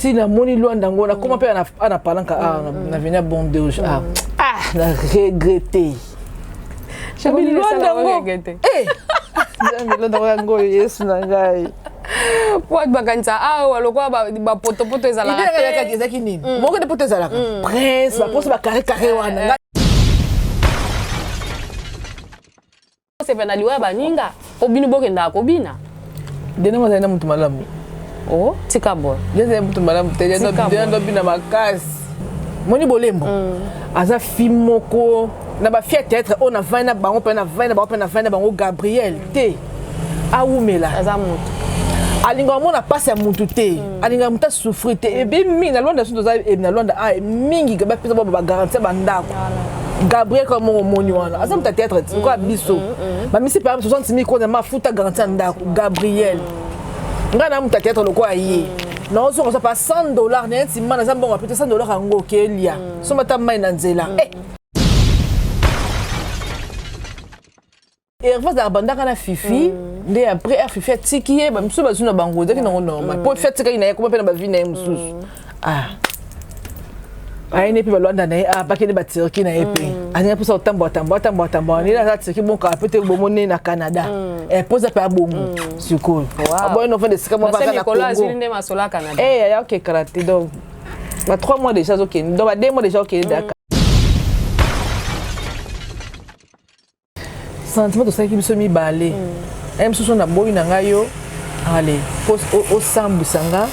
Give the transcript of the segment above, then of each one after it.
si na moni Luanda ngo na comment peut ana palanka na venir bon de na regretter Chabi Luanda ngo Luanda ngo Yesu na ngai What bakanza walokwa ba poto ezala ide ezaki nini moko de poto ezala prince ba poste ba carré wana c'est pas naliwa baninga obinu bokenda kobina dena mazana mutu malamu oh tika boy dena mutu malamu te dena bina makasi moni bolembo aza fimoko na ba fier théâtre on a vaina bango pena vaina bango Gabriel te awumela aza mutu alinga mona passe ya mutu te alinga muta souffrir te e be mingi na Luanda so za na Luanda mingi ke ba pesa ba garantie bandako Gabriel comme mon moni wana asa muta théâtre ko biso ba misi par 60 000 ko na mafuta garantie ndako Gabriel ngana muta théâtre loko aye na ozo ko pas $100 na ntima na zambongo peut $100 ngo kelia so mata mai na nzela et face à bandaka na fifi ndé après fifi tikié ba mso bazuna bango daki na normal pour faire tika ina ko pe na ba vie na msusu ai ne pe ba Luanda na ba ke ne ba tirki na epe ani pour ça tambo ni la tirki bon ka peut-être bon monnaie na Canada et pose pas bon suko bon no fait de sika mo ba na Congo ndé masola Canada ya OK karaté donc ba 3 mois déjà OK donc ba 2 mois déjà OK Dakar sentiment de ça qui me balé même si on a boy na ngayo allez poste au sambu sanga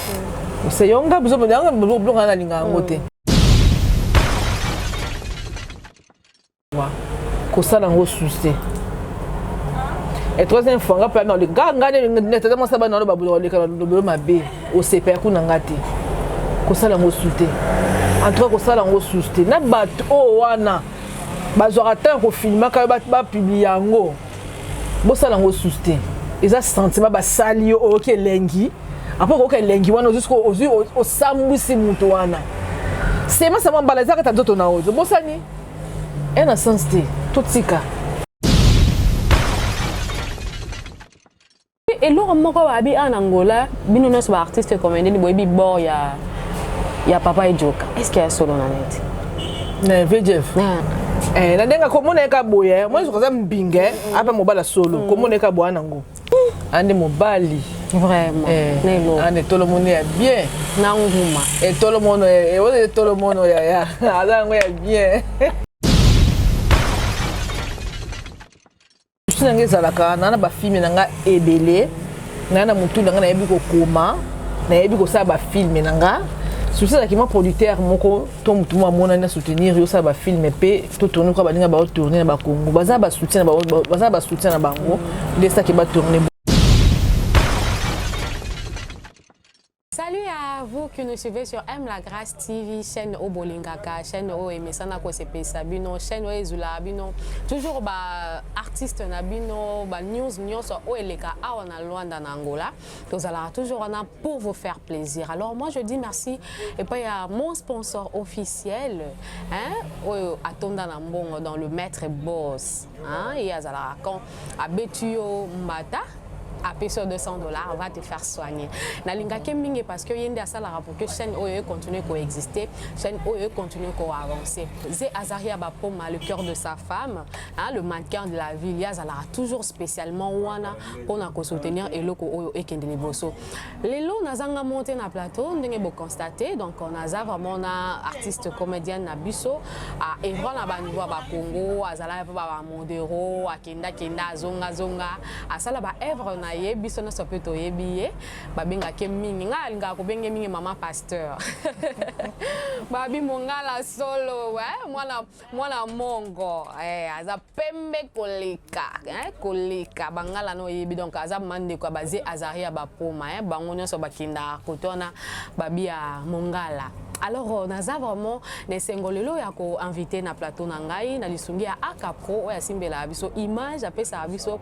c'est yonga besoin de bloc na linga ngote wa ko sala ngo suste et troisième fois nga pas dans le gars ne tellement ça ba na ba bulo le kala lo mabe au CPR ku na ngate ko sala ngo suste en tout cas ko sala ngo suste na bat o wana bazorateur ko filma ka ba publier yango bo sala ngo suste eza sentiment ba sali o ke lengi après ko ke lengi wana jusqu'au au sambusi mutu wana c'est ma sama balaza ka tanzo na ozo bo sani ena sensité tout tika et lo moko ba bi en Angola bino na so artiste comme ndeni boyebi bor ya Papa Ejoka est-ce qu'il y a solo na net na VJF na denga komona ka boye moi je koza mbinge apa mobala solo komona ka boya nango ande mobali vraiment nelo ande tout le monde est bien na nguma et tout le monde ya ala ngo ya bien sinanga ezalaka na ba film nanga ebele na mutu nanga na yebi ko koma na yebi ko sa ba film nanga souci là qui m'a producteur moko to mutu mona na soutenir yo sa ba film pe to tourner ko ba linga ba tourner na ba Congo baza ba soutien na bango de ça qui ba tourner. Salut à vous qui nous suivez sur M La Grâce TV, chaîne au Bolingaka, chaîne au Emesana Kosepe Sabino, chaîne au Ezula Bino, toujours artiste Nabino, news au Eleka Awana Luanda Angola. Nous allons toujours en pour vous faire plaisir. Alors moi je dis merci et puis à mon sponsor officiel, Atonda Nambongo dans le Maître Boss, et Azala quand à Betuyo Mbata. À peso $200, on va te faire soigner. Nalinga keminge parce que yende asala pour que chaîne OE continue à coexister, chaîne OE continue à avancer. Zé Azaria Bapoma, le cœur de sa femme, le mannequin de la ville, Yazala toujours spécialement wana pour nous soutenir et loko OE et kendele bosso. Lelo nazanga monté na plateau, ndenge bo constater donc on a vraiment na artiste comédienne na biso à Evra na ba niveau ba Congo, azala ba Mondero, akenda zonga asala ba Evra na yebi sona sopeto yebi babenga ke mingi nga linga ko benge mingi mama pasteur babi mongala solo mwana mongo aza pembe koleka bangala no yebi donc aza mande ko baze Azaria Bapoma bango nyonso bakinda kotona babi ya mongala. Alors naza vraiment ne sengolelo ya ko invité na plateau na ngai na lisungi ya Akapro oya simbela biso image apesa biso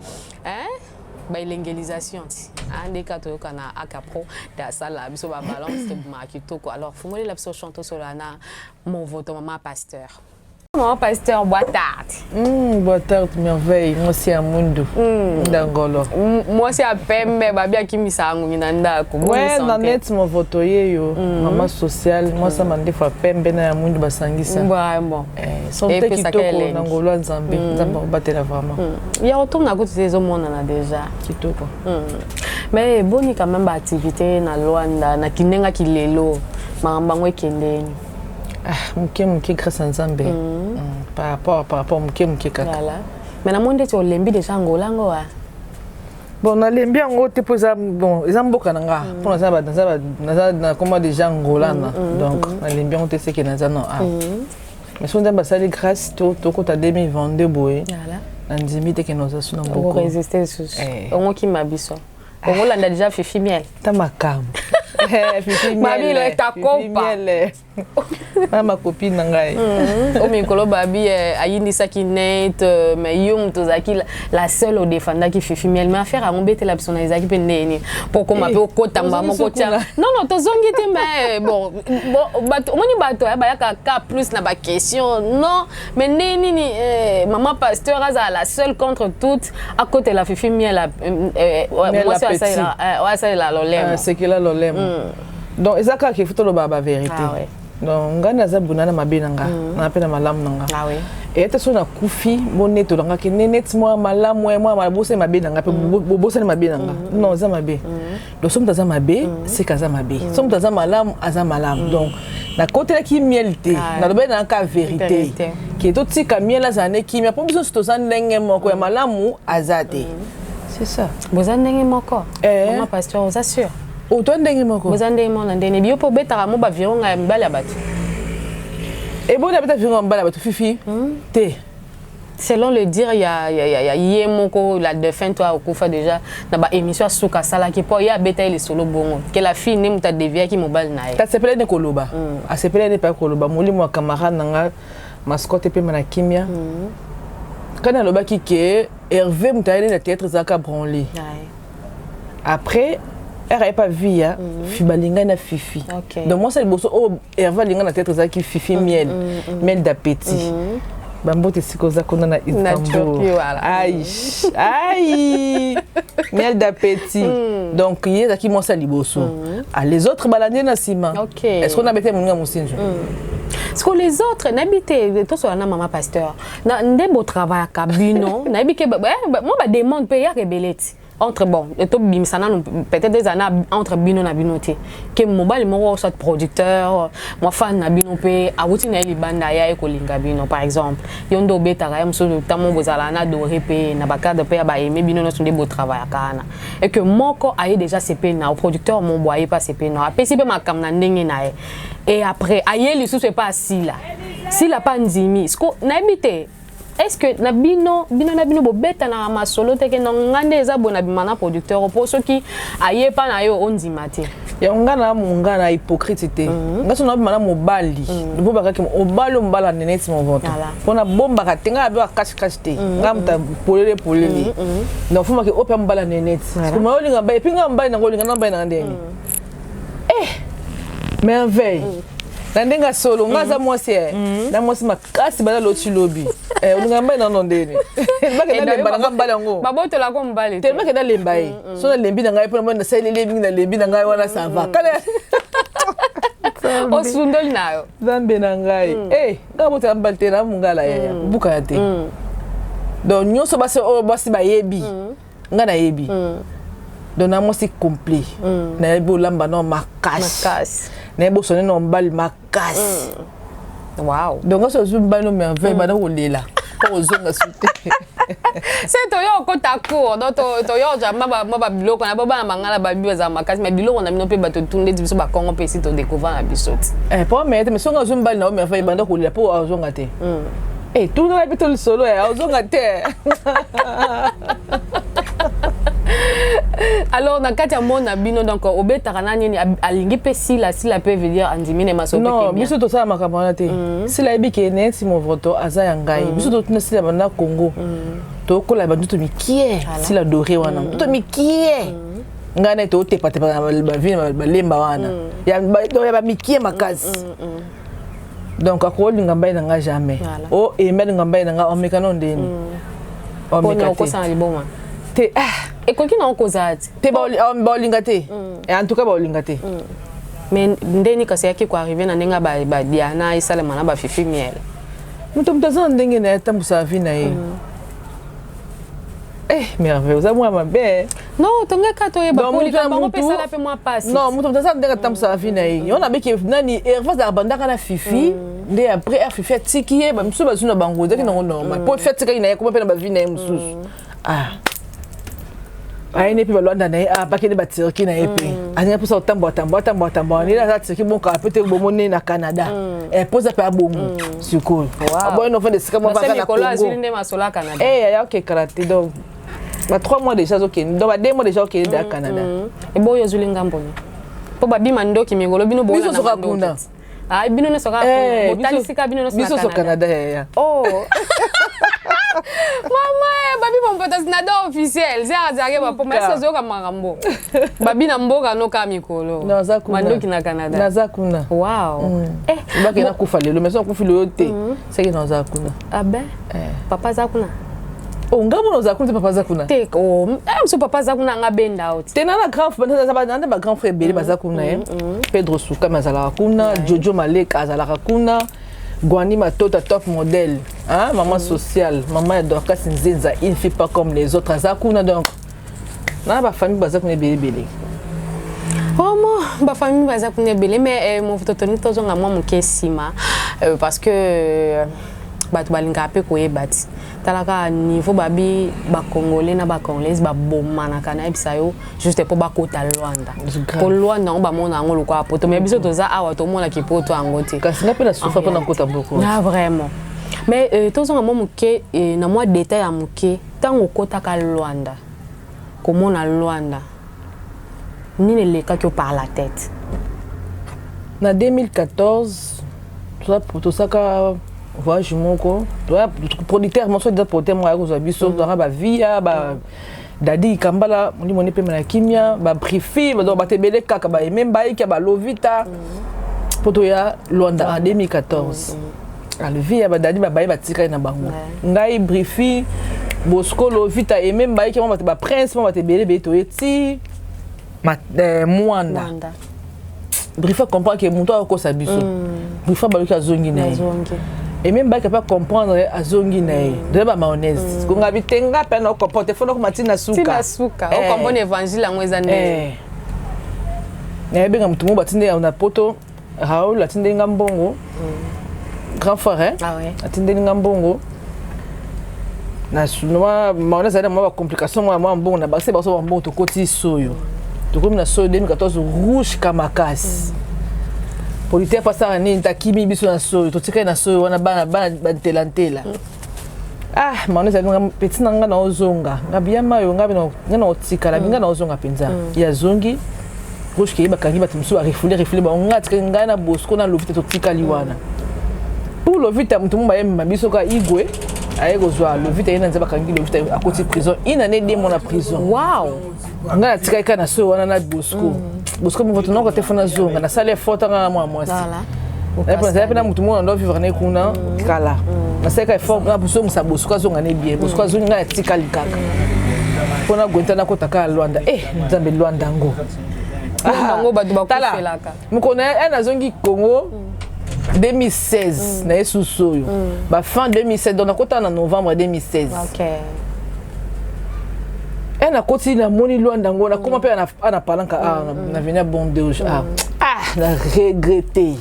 bilingualisation ande kato kana Akapro da sala biso ba balance te ma kitoko. Alors fumoli la biso chanto solana mon voto mama pasteur. Maman pasteur, boa tarde. Boa tarde, merveille. Moi c'est Amundo. D'Angolo. Moi c'est à Pembe, babi akimisa angu minanda ko. Ouais, na net mo votoyer yo. Maman sociale, moi ça mande fa Pembe na Amundo basangisa. Vraiment. Santé kitoko n'Angolo Nzambe. Nzambe batela vraiment. Il retourne à côté des hommes on a déjà. Kitoko. Mais boni quand même ba activité na Luanda na kinenga kilelo. Mangambangwe kendeni. Muke grâce à Nzambe. Par rapport muke kaka. Voilà. Mais na monde tu olembi déjà Angola ngoa. Bon na lembi ngo te poza bon, ils amboka nanga. Pour na comment déjà Angola na. Donc na lembi ngo te c'est que na non. Mais son Nzambe sali grâce to kota 2022 boy. Voilà. Na ndimi te que nous a suna beaucoup. Pour résister sur. On qui mabiso. On l'a déjà fait Fifiel. Ta makam. Fifi Babi le ta copa. Ma copine nangai. O mikolo babi ayindi saki net mais yum tozaki la seule au défendre qui Fifi miel mais affaire à ngobete la personne ezaki pendeni pour qu'on m'appelle kota mama kotia. Non tozongi te mais bon bato moni bato ba yaka ka plus na ba question non mais neni ni maman pasteur aza la seule contre toutes à côté la Fifi miel moi c'est ça la lolem. C'est que la lolem. Donc ezaka ke futo lo baba vérité. Donc ngana za bunana mabenanga na pena malamu nanga. Ah oui. Et ta sona kufi moneto langa ke nenet moi malamu moi mabose mabenanga pe bobose mabenanga. Non za mabe. Donc somme za mabe c'est kaza mabe. Somme za malamu aza malamu. Donc na côté la ki mielté na lobe na ka vérité. Ki to tika miela za ne ki mi po biso to za ndenge moko ya malamu azate. C'est ça. Vous en avez encore. Maman pasteur vous assure. O to ndenge moko. Vous en avez mon ndenge bio po betara mo ba vironga mbala batu. Et bon la beta vironga mbala batu fifi. Té. Selon le dire il y a yemoko la défunt toi okufa déjà na ba émission suka sala ki po ya beta ile solo bongo. Que la fille ne muta devia ki mobile na ye. Ta sepele ne koloba. A sepele ne pa koloba moli mo camarade nanga mascotte pe mana kimia. Quand le baki que Hervé mutaile na théâtre zaka branlé. Après elle n'avait pas vu hein Fibalinga na Fifi. Donc moi c'est le bosso oh Hervé linga na théâtre zaki Fifi miel d'appétit. Bambo te sikoza kona na Istanbul. Aïe miel d'appétit. Donc il y a qui moi ça liboso. Ah les autres balandés na sima. Est-ce qu'on a bêté mon musinjo? Parce que les autres n'habitent tout sur la maman pasteur. Na ndebo travail à bino, n'habite moi ba demande payer rebelete. Entre bon, et tout bimsana peut-être des années entre bino na binoté. Que mobile mo soit producteur, moi fan na bino pe awuti na libanda ya ekolinga bino par exemple. Yondo beta ga mso tamo bozala na doré pe na bakade pe ba aimer bino no ndebo travail kana. Et que moko aye déjà CP na au producteur mon boye pas CP na. Pe sipe makam na ndenge na e. Et après aye li sous pas si là. Si la pas nzimi, sko na habité. Est-ce que na bino bo beta na masolo te ke na ngande eza bona bimana producteur pour ceux qui aye pa na yo ondimate. Ya ngana mungana hypocrite te. Ngaso na bimana mobali. Bo baka ke obalo mbala nenet mon vote. Pona bomba ka tenga ba cash te. Ngamta polele. Donc faut que open mbala nenet. Ko ma olinga ba epinga mbala na ngolinga na mbala na ndenge. Merveille. Nandenga solo ngaza mwasi na mwasi makasi bala loti lobi ngamba na ndeni baka na lemba ngamba lango baboto la ko mbali te baka na lemba yi so na lembi na ngai pona na sele lembi na lembi na ngai wana sava kala o sundoli nayo zambe na ngai ngabo te ambalte na mungala ya buka te donc nyoso basi bayebi ngana yebi donc na mwasi complet na yebi olamba no makasi Nebo sonné non bal ma casse. Wow. Donc on se zoom bal no merveille bana olela. Ko zonga souté. C'est to yo ko tako donc to yo jamba ba biloko na baba mangala ba biwa za makasi mais biloko na minope ba to tunde biso ba kongo pe si to découvrir na bisoti. Pour mettre mais songa zoom bal na merveille bana ko olela po zonga te. Tout le monde peut solo zonga te. Alors na kati ya mona bino donc obetaka na nini alingi pe si la peut veut dire andimine masope non biso to sala makamana te si la ebike ne si mon voto aza ya ngai biso to tuna si la banda Congo to kola bandu to mikie si la doré wana to mikie ngana to te pate ba vina ba lemba wana ya ba mikie makazi Donc akolinga mbai nanga jamais. Oh emel ngambai nanga omekano ndeni. Omekano ko sa liboma. Te et quoi qui n'a encore ça te ba olingate et en tout cas ba olingate mais ndeni kasi yaki ko arriver na nenga ba diana isale mana ba fifi miel muto mutaza ndenge na tambusa vie na ye merveilleux ça moi mabe non tonga kato e ba kolika bango pesa la pe moi passe non muto mutaza ndenge tambusa vie na ye on a beki nani erva za bandaka na fifi nde après fifi tiki ye ba msu ba zuna bango zaki na normal po fait tika ina ye ko pe na ba vie na ye msusu aine pe balwanda na ye bakene batiriki na ye pe aninga posa otamboa ni la tiriki bonka peut-être bomone na Canada posa pe abongo sikoyo aboye no fa de sika mo baka na Congo ya ok karate donc ba 3 mois déjà ok donc ba 2 mois déjà ok da Canada e boyo zulinga mboni po babima ndoki mingolo bino bola na kuna bino ne soka botalisika bino no biso so Canada ya oh Maman, babi mon pote nada officiel. Zera zage ba poma eso zoka marambo. Babi na mboka no ka mikolo. Mandoki na Canada. Naza kuna. Wow. Ba ke na kufa lelo, mais so kufi lo te. C'est que naza kuna. Ah ben. Papa za kuna. Oh ngabo naza kuna papa za kuna. Te oh, so papa za kuna nga bend out. Te na grand frère, ça ba grand frère bele ba za kuna Pedro Suka mazala kuna, Jojo Maleka azala kuna. Gwani Matota top modèle, hein? Maman sociale, maman Dorcas Nzenza, il ne fait pas comme les autres. Azakuna donc, na ba famille bazakuna belé. Oh moi, ba famille bazakuna belé, mais mon phototoni tozo nga moi mon kesima, parce que batu balinga pe koye bati. Talaka niveau babi ba congolais na ba congolaise ba bomana kana ebisa yo juste pour ba kota Luanda. Pour Luanda on ba mona ngolo kwa poto mais biso toza awa to mona ki poto angote. Kasi na pe na soufa pa na kota beaucoup. Na vraiment. Mais tozo nga momuke na moi détail ya muke tango kota ka Luanda. Comment na Luanda. Ni le cas que par la tête. Na 2014 tout ça ka voyage moko toi producteur mon soit producteur moi ko biso dans ba via ba dadi kambala ndi moni pe na kimia ba briefing ba do ba tebele kaka ba même ba ki ba lovita poto ya Luanda en 2014 le via ba dadi ba ba tika na bango ngai briefing Bosco lovita et même ba ki ba prince ba tebele beto eti Mwanda briefing comprend que mon toi ko sa biso briefing ba ki azongi na et même pas capable comprendre azongi nae de ba mayonnaise ko ngabi tenga pe na ko porte fo na ko matina suka tina suka o comprendre évangile ngweza ne benga mutumo batinde na poto Raoul atinde ngambongo grand frère atinde ngambongo na sunwa mayonnaise na ma complication moi mbongo na bakse ba so mbongo to koti soyo to comme na soyo 2014 rouge kamakasi Politaire pas ça ni takimi biso na soyo to tika na soyo wana bana telantela mane za petit nanga na ozonga ngabia mayo ngabi na otika la binga na ozonga penza ya zongi rouge ki bakangi batimsu a refouler ba ngati ngana na Bosco na lovita to tika liwana pour lovita mutumu ba yemba biso ka igwe ayego zwa lovita ina nzaba kangi lovita a côté prison ina ne demo na prison wow ngana tika kana soyo wana na Bosco Bosco mo voto noko telefona zonga na sale fota na mwasi voilà pena mutu mo ndo vivre ne kuna kala na seka effort na buso musa Bosco zonga ne bien Bosco zonga na tika likaka pona gwenta na kotaka Luanda nzambe Luanda ngo ngo badu bakufelaka mukona na zongi Congo 2016 na yesu soyo ba fin 2016 donc na kota na novembre 2016 OK Elle a continué à moni Luanda ngona comment peut ana palanka na venir bon de na regretter.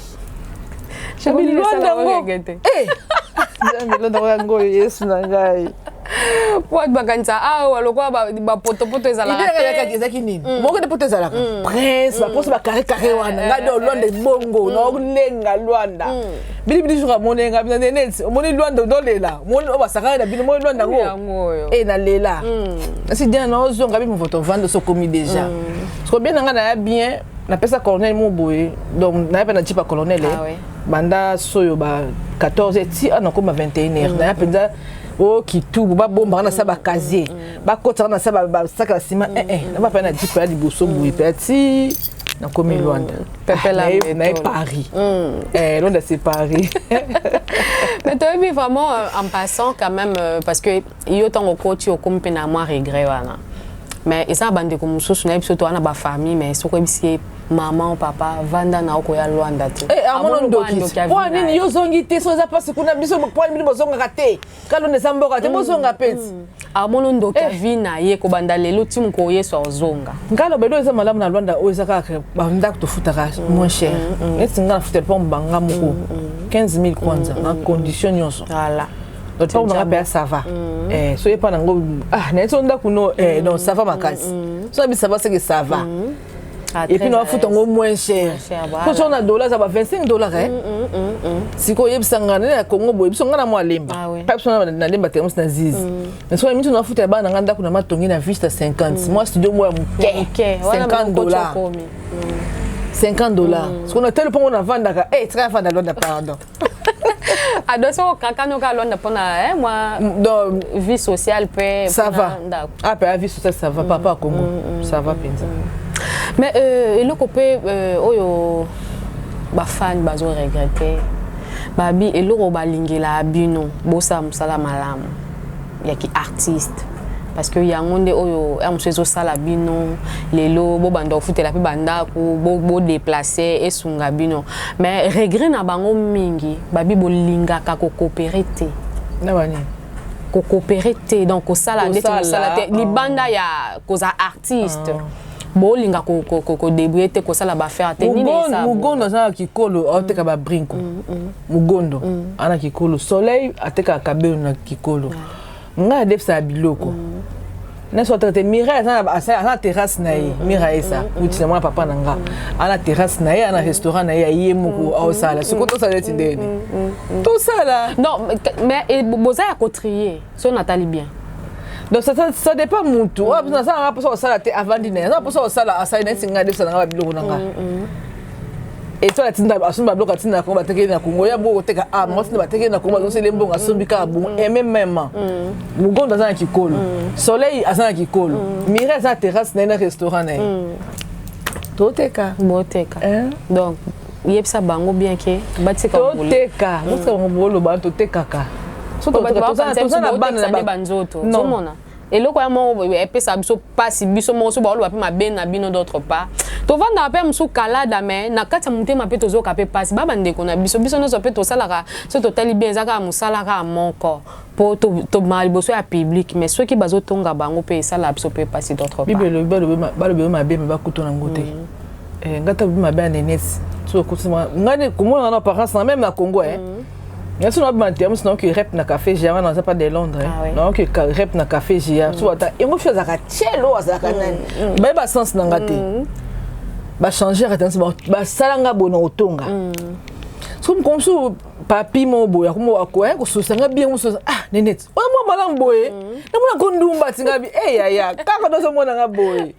Je me Luanda regretter. Luanda ngo yesu na ngai. Kwa bakanza walokwa ba poto ezala la tête. Ezaki nini? Moko de poto ezala. Prince ba poso ba carré wana ngai do Luanda bongo na lenga Luanda. Bili jour moni ngabi na net. Moni Luanda do lela. Moni obasaka na bino moni Luanda ngo. Na lela. Si bien na ozonga bi mo voto vendre so commis déjà. Parce que bien nga na bien na pesa colonel mo boye. Donc na pa na tipa colonel banda soyo ba 14 ti na ko 21h. Na penza o kitubu ba bomba na saba casier. Ba kota na saba ba saka sima na ba pa na tipa di boso boye petit na komi Luanda Pepe la na Paris Luanda c'est Paris mais tu as vu vraiment en passant quand même parce que il y a tant au coach au comme pena moi regret wana mais et ça bande comme sous na biso to ana ba famille mais so ko bisi maman papa vanda na ko ya Luanda te amono ndoki wa nini yo zongi te so za parce kuna biso po ni bozonga kate kalo ne samboka te bozonga pensi amono ndoki vina ye ko banda lelo timu ko yeso ozonga ngalo bedo eza malamu na Luanda o eza ka banda to futaka moins cher esi ngana futel pom banga moko 15,000 kwanza en condition nyonso voilà donc pas on va ça va soyez pas nango na eso ndaku no non ça va makasi so bi ça va c'est que ça va et puis nous fout en moins cher quand on a dollars ça va $25 si ko yebisanga na Congo boye biso ngana mo alemba personne na lemba te na zizi mais so mitu na fout ba na nganda kuna matongi na vista 50 moi studio moi $50 $50 parce qu'on a tel point on a vendre très vendre Luanda pardon adoso kakano ka Luanda pona moi donc vie sociale peut ça va ah la vie sociale ça va papa Congo ça va penza mais le copé oyo ba fan bazo regretter babi eloko balingela bino bosa musala malamu ya ki artiste parce que yangonde oyo amsezo sala bino lelo bo banda futela pe banda ko bo déplacer esunga bino mais regret na bango mingi babi bolinga ka ko coopérer te na bani ko coopérer te donc ko sala ndeti ko sala te libanda ya koza artiste bolinga ko débrouiller te ko sala ba faire te nini ça mugondo za kikolo oteka ba brinko mugondo ana kikolo soleil ateka kabelo na kikolo nga defsa biloko na so traité Mireille na terrasse na ye Mireille ça uti na moi papa nanga ana terrasse na ye ana restaurant na ye yemoko au sala ce côté ça est ndeni tout ça là non mais boza ya cotrier so Nathalie bien donc ça dépend mutu wa na ça nga poso sala te avant dîner na poso sala asa na singa defsa nanga biloko nanga et toi la tinda asumba bloka tinda ko bateke na Congo ya bo teka moi tinda bateke na Congo zo selembo asumbika bon et même mugondo za kikolo soleil azana kikolo Mireille za terrasse na restaurant na toteka boteka donc yebsa bango bien que batika toteka musa ngobolo ba toteka ka so to to na bana banzoto tout mona et le quoi mo epesa biso pasi biso mo so ba lo ba pe mabe na bino d'autre part to vanda pe msu kalada mais na kati mutema pe tozo ka pe pasi ba bande ko na biso no so pe to sala so to tali bien zaka musala ka monko po to mal boso ya public mais ceux qui bazo tonga bango pe sala biso pe pasi d'autre part bibelo ba mabe ba kuto na ngote ngata bi mabe na nes so ko ngane komona na parents na même na Congo mais si on a besoin sinon que rep na café Gia non c'est pas de Londres non que rep na café Gia so ata et moi je za ka chelo za ka nani ba sens na ngate ba changer attention ba salanga bona otonga comme so papi mo boya ko mo akoya ko so sanga bien so nenet o mo malam boye na mona kondumba tinga bi ya kaka do so mona nga boye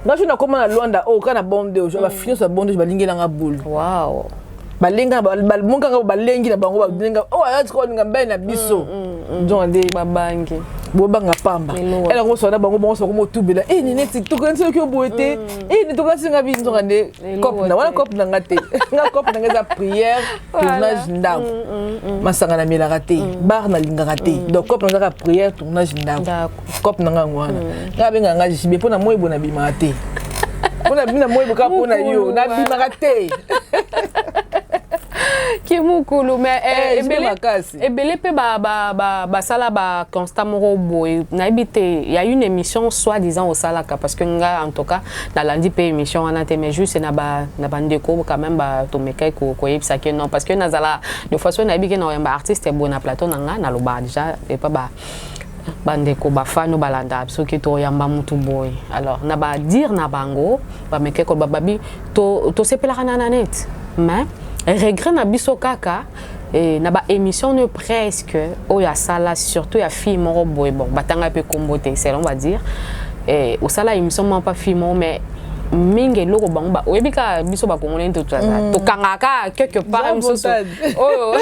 nga je na koma na Luanda o kana bombe je ba finir so bombe je ba lingela nga boule wow balinga balmunga balengi na bango balinga aya tiko ninga mbena biso jonde babangi bobanga pamba ela ngo sona bango so ko tubela nene tiktok nso ko boete ni to kasi nga binzo ngande cop na wala cop na ngate nga cop na ngeza prière tournage ndam masanga na mila raté bar na linga raté donc cop na ka prière tournage ndam cop na nga ngwana nga benga nga jibe pona moyebo na bimate pona bina moyebo ka pona yo na bimate qui mukulu mais ebele pe ba sala ba constamment boy na habité il y a une émission soi-disant au salaka parce que nga en tout cas dans lundi pe émission on a été mais juste na bandeko quand même ba to mekai ko yebisa que non parce que nazala de façon na biki na ba artiste bon na plateau nga na loba déjà et pas ba bandeko ba fano balanda so ki to yamba mutu boy alors na ba dire na bango ba mekai ko babi to sepela kana net mais regret na biso kaka na ba émission ne presque oya sala surtout ya film boy bon batanga pe kombote c'est on va dire au sala émission pas film mais mingi loko bango ba oyebika biso ba kongolais to tsaza to kangaka quelque part musoso oh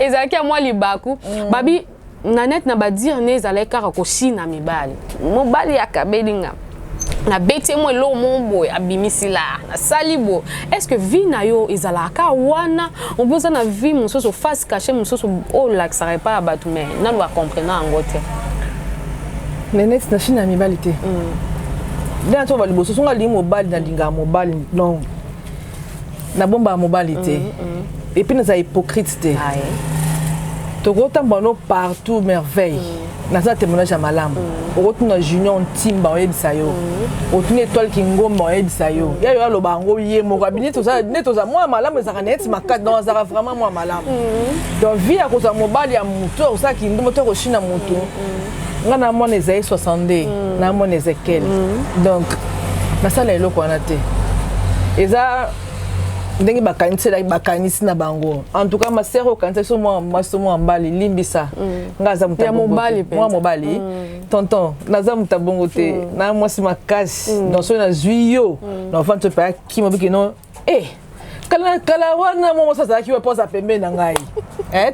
ezaki moi libaku babi nanet na ba dire ne ezaleka ko sina mibali mobali akabelinga na beti mo lo mombo abimisila na salibo. Est-ce que vie na yo ezalaka wana on besoin na vie musoso face caché musoso o la ça pas batu mais na doit comprendre ngote. Nenet na china mibalité. Dans to bali boso songa li mobile na linga mobile non. Na bomba mobile et puis nous a hypocrite té. To gota mbano partout merveille. Na ça témoignage à malam. Otuna junior timba oyebisa yo. Otuna étoile kingomba oyebisa yo. Ya yo lo bango yé mo kabini to ça neto za moi malam za net makat dans za vraiment moi malam. Donc vie à cause mobile ya moto ça kingomo to ko china moto. Ngana mon Esaïe 62 na mon Ézéchiel. Donc na ça lelo ko na té. Eza ndenge bakanisi la bakanisi na bango. En tout cas ma sœur kanisa so moi mbali limbisa. Ngaza mutabongo. Moi mobali. Tonton, naza mutabongo te. Na moi si makasi. Donc so na zuyo. Na enfant te pa ki mo biki non. Kala wana mo sasa ki we posa pembe na ngai.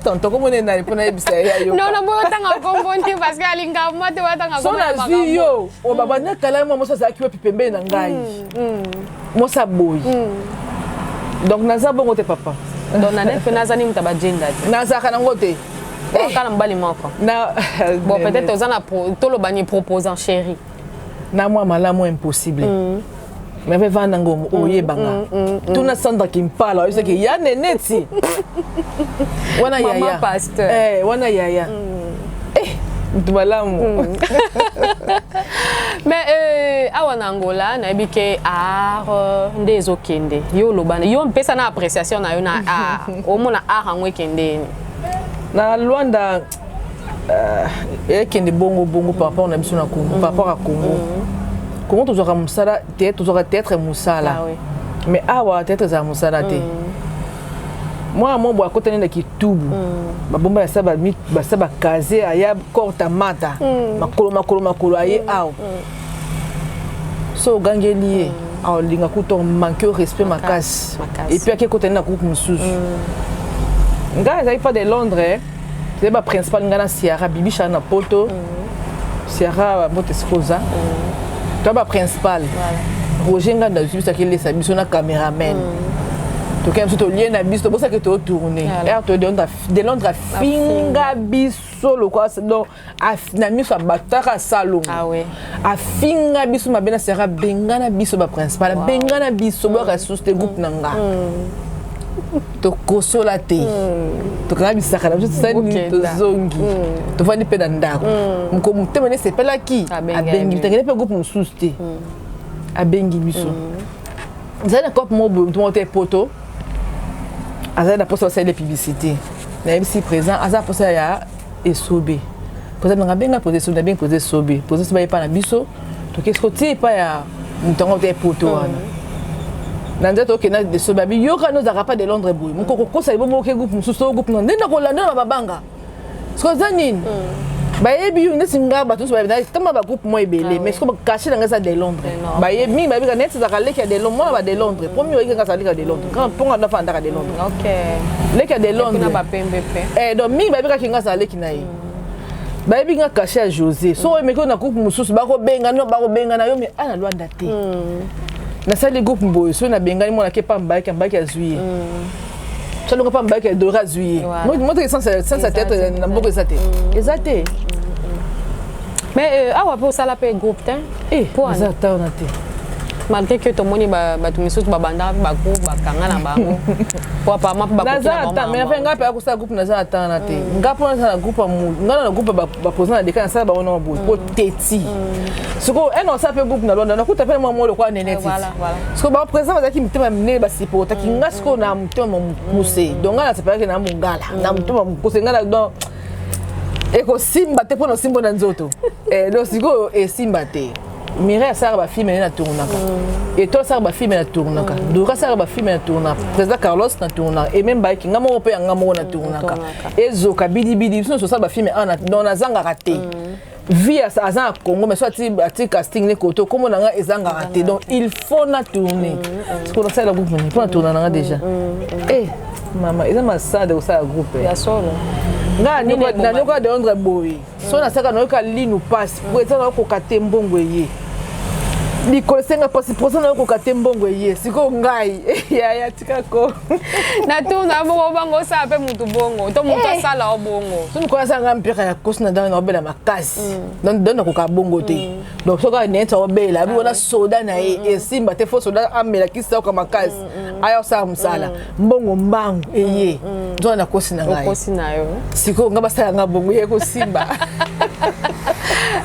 Tonton ko mone na ipona ebisa ya yo. Non, bo tanga komboni parce que alinga mate watanga so na zuyo. O baba na kala mo sasa ki we pembe na ngai. Mo sa boy. Donc naza bongo te papa. Donc naza naza ni mutaba gender. Naza kana ngote. Kana mbali moko. Na bon peut-être ozana tolo bani proposant chéri. Na moi malamu impossible. Mais va nango oye banga. Tuna Sandra qui me parle, je sais que ya neneti. Wana yaya. Maman pasteur. Wana yaya. Malamu. Mais awa na Angola na ebike art ndezo kende. Yo lobana yo mpesa na appréciation na yo na art. Omona art angwe kende. Na Luanda kende bongo par rapport na biso na Congo, par rapport à Congo. Congo tozaka musala théâtre musala. Mais awa théâtre za musala te. Moi mon bois côté na Kitubu. Ba bomba ya saba mi ba saba kaze aya korta mata. Makolo aye aw. So gangelier. Aw linga kuto manque respect makasi. Et puis à côté na groupe mususu. Nga za pas de Londres. C'est ba principal ngana Sierra Bibi Chana Poto. Sierra Motescosa. Toi ba principal. Roger nga na juste akele sa biso na cameraman. Tu as un lien na biso pour ça que tu as tourné. Et de Londres finga biso le quoi donc na miso bataka salon. Ah ouais. A finga biso ma bena sera bengana biso ba principal bengana biso ba ressource de groupe nanga. To kosola te. To kana bisaka na biso sani to zongi. To vani pe ndako. Mko mtemene c'est pas là qui a bengi te pe groupe mususu te. A bengi biso. Zana cop mo monter poto. Aza na posa ça les publicités. Na MC présent, aza posa ya esobe. Posa na benga poser sobe, bien poser sobe. Poser sobe pa na biso. To qu'est-ce que tu pas ya mutongo te poto wana. Na ndeto ke na de sobe bi yo ka no za pas de Londres boy. Mko ko sa ibo mo ke groupe mususu groupe no. Ndenda ko landa na babanga. Sko zanine. Ba yebi yo ndesi ngaba to so ba na tama ba groupe mo ebele mais sko ba cacher dans ça de Londres. Ba yebi mi ba bi ka net za ka leki de Londres, mo ba de Londres. Premier yo ka sa leki de Londres. Quand ponga na fanda ka de Londres. OK. Leki de Londres. Na ba PMBP. Donc mi ba bi ka kinga sa leki na yi. Ba yebi nga cacher à José. So me ko na groupe mususu ba ko benga na yo mais ana Luanda te. Na sa le groupe mboyo so na benga ni mo na ke pamba ki azuye. Ça ne pas me battre de razuyer. Moi, sans sa tête, n'a pas exaté. Exaté. Mais ah ouais, pour ça la paix groupe, hein. Pour ça, malgré que ton moni ba tu me sautes ba banda ba groupe ba kanga na bango. Pour pas ma ba ko. Mais enfin nga pa ko sa groupe na za atana te. Nga pour na groupe mu, nga na groupe ba poser na deka ça ba ona bo. Pour teti. Soko non ça fait groupe na Londres. Na kuta pe moi le kwa nene teti. Voilà. Soko ba présent ba ki mtema mne ba sipo ta ki nga soko na mtema mukuse. Donc nga na c'est pas que na mungala. Na mtema mukuse nga na donc eko simba te pono simbo na nzoto. Donc siko e simba te. Mireille ça ba film na tournaka. Et toi ça ba film na tournaka. Dora ça ba film na tournaka. Président Carlos na tournaka et même ba ki ngamo pe ngamo na tournaka. Et zoka bidi bidi so ça ba film ana dans na zanga raté. Via ça à Congo mais soit ti casting ne koto comme na nga ezanga raté. Donc il faut na tourner. Ce qu'on ça la groupe ni pour tourner na déjà. Maman, ils ont ça de ça groupe. Ya solo. Na ni ko de Londres boy. So na saka no ka ligne passe. Pour ça na ko katembo ngweye. likosenga pasi posa na ko kate mbongo ye siko ngai ya tika ko na tuna bongo bango sa pe mutu bongo to mutu sala o bongo sunu ko sanga mpika ya kosna dans na obela makasi donc ko ka bongo te donc soka neta obela bi wona soda na e simba te fo soda amela kisa ko makasi ayo sa msala mbongo mbangu eye donc na kosina ngai kosina yo siko ngaba sa nga bongo ye ko simba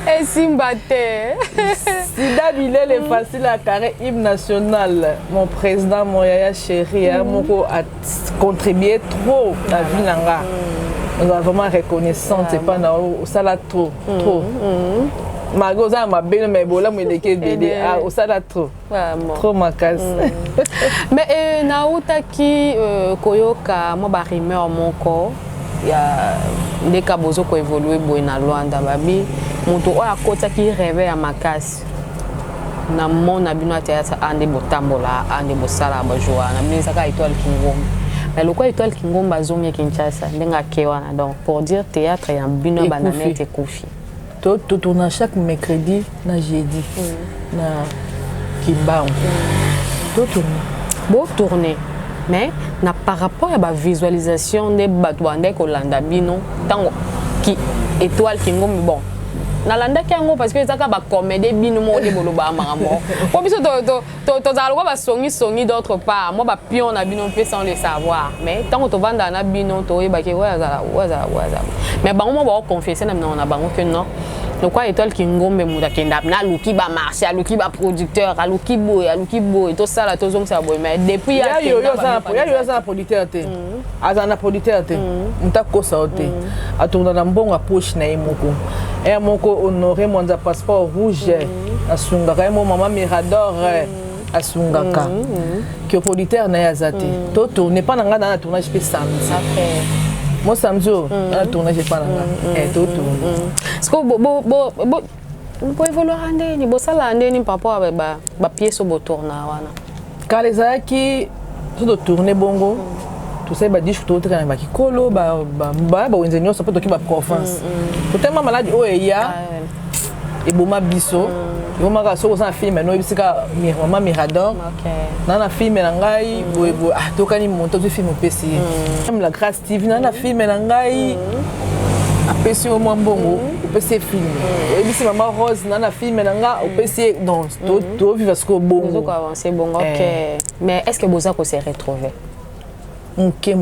et simba te Sida Bilel est facile à carré hymne national. Mon président, mon yaya chéri, Moko a contribué trop à la vie nanga. On est vraiment reconnaissante, c'est pas au sala trop. Margot ma belle mais bola me deke bébé au sala trop. Trop ma casse. Mais naouta ki koyoka mo ba rumeur moko ya ndeka bozo ko évoluer boy na Luanda babi moto oya kota ki rêve ya makasi. Na mona bino théâtre ande botambola ande bosala bajoa na misa ka étoile Kingomba mais le quoi étoile Kingomba zongi Kinshasa ndenga kewana donc pour dire théâtre ya bino bananete kofi to tourne chaque mercredi na jeudi na Kimbao to tourner mais na par rapport à la visualisation des batouandais kolanda bino tango ki étoile Kingomba bon nalanda kiango parce que ezaka ba comédie bino mo de boloba makambo ko biso to za lo ba songi d'autre part moi ba pion na bino pe sans le savoir mais tant to vanda na bino to yeba ke waza mais bango mo ba confesser na bango que non le quoi étoile Kingombe muda kenda na luki ba marché luki ba producteur luki boy to sala to zong sa boy mais depuis ya yo za producteur te azana producteur te mutako sa ote atunda na mbongo poche na imoko et moko honoré mon passeport rouge asungaka mo maman Mirador asungaka que producteur na yazate to tourner pas nga na tournage pe samedi moi samedi na tournage pas nga to tourner parce que bo évoluer ande ni bo sala ande ni papa ba pièce bo tourna wana quand les aki to tourner bongo tout ça ba disque tout train ba kikolo ba ingénieur ça peut to ki ba province tellement malade o ya et boma biso boma ka so ça film no bisika maman Mirador na film na ngai bo to kani monto du film PC même la grâce TV na film na ngai apesi au moins bongo PC film et bisi maman Rose na film na nga PC donc to vivre ce que bongo ko avancer bongo OK mais est-ce que boza ko se retrouver muke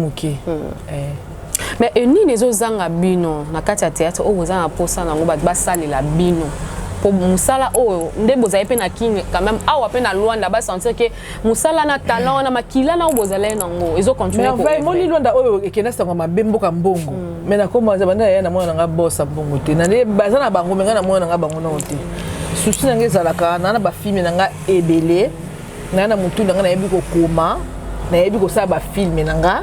mais ni les autres zanga bino na kati ya théâtre o boza na posa nango ba salela bino pour musala o nde boza pe na king quand même awa pe na Luanda ba sentir que musala na talent na makila na boza la nango ezo continuer ko mais moni Luanda o ekena sa ngoma bembo ka mbongo mais na koma za banda ya na mwana nga bossa mbongo te na le baza na bango menga na mwana nga bango na ote sushi na ngeza ka na ba film na nga ebele na mutu na nga na yebi ko koma na yebi ko sa ba film na nga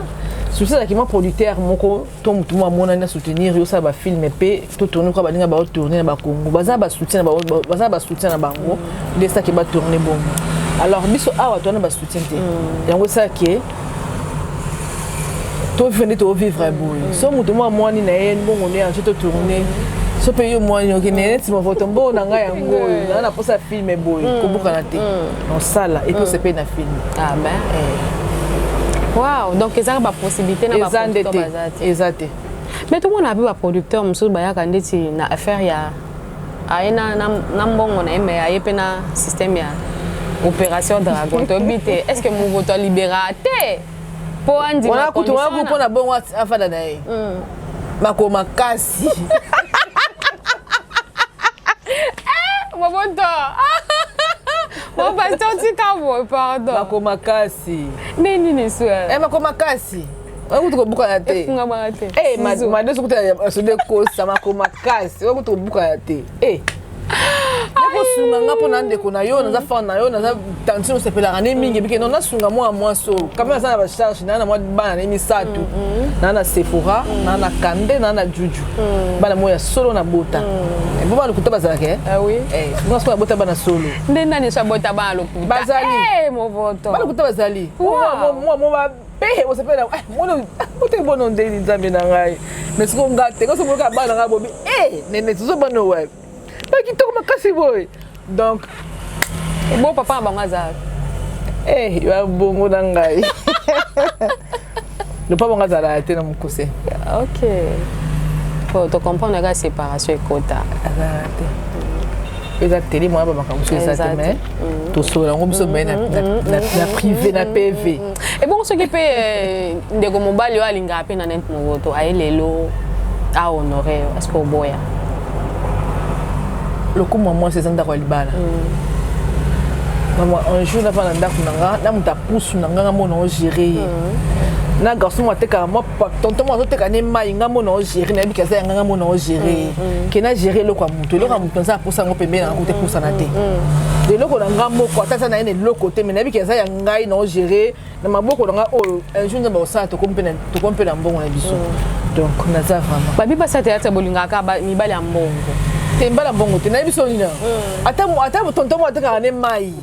souci ça qui m'a producteur moko to mutu mo mona na soutenir yo sa ba film pe to tourner ko ba linga ba tourner na ba Congo baza ba soutien na bango de ça qui ba tourner bon alors biso awa to na ba soutien te yango ça qui to venir to vivre bon so mutu mo mona na ye bongo ne to tourner so pe yo mo yo kene ti mo voto mbo na nga yango na posa film boy ko buka na te on sala et puis c'est pe na film ah ben wow, donc il y a des possibilités na producteur bazate. Exact. Mais tout le monde a vu un producteur monsieur bayaka ndeti na affaire ya aina na mbongo na mais aye pe na système ya opération dragon to bité. Est-ce que mon vote libératé pour andi na condition. On a kutu na bongo afada na ye. Makoma kasi. Mon vote. Bon pasteur tikabo pardon. Makoma kasi. Nini ni swala. Makoma kasi. Wakutu buka ya te. Funga marate. Madeso kuta so de kosa makoma kasi. Wakutu buka ya te. Nako sunga ngapo na ndeko na yo na fa na yo na tension se pela rane mingi bike non na sunga moi so. Kama sana ba charge na moi bana ni misatu. Na Sephora, na Kande, na Juju. Bana moya solo na bota. Bo ba lokuta bazala ke? Ah oui. Moi so bota bana solo. Ndena ni sabota ba lokuta. Bazali. Mo voto. Ba lokuta bazali. Moi ba pe o se pela. Mono bote bono ndeli nzambe na ngai. Mais so ngate ko so boka bana nga bobi. Nene so bono wa. Pas qui tombe makasi boy. Donc Et bon papa bango azala. Eh, il va bongo na ngai. Le papa bango azala te na mukuse. OK. Faut te comprendre la séparation et quota. Eza télé moi ba makambo eza te mais to so la ngomso mais na privé na PV. Et bon ce qui peut ndeko mobali wa linga pe na net moto aelelo a honorer est-ce que boya. Le coup moi c'est ça ndako libala. Maman un jour na pa na ndako nanga na muta pousse nanga mona o gérer. Na garçon mo teka mo tonton mo teka ne mai nga mona o gérer na bika za nga mona o gérer. Ke na gérer lo kwa mutu lo kwa mutu za poussa ngo pembe na côté poussa na te. De lo ko nga mo ko tata na ene lo côté mais na bika za ya ngai na o gérer na maboko nga o un jour na ba sa to kompe na mbongo na biso. Donc na za vraiment. Babi ba sa théâtre bolinga ka ba mibali ya mbongo. Te mbala mbongo te na biso nina. Ata tonton mo teka ne mai.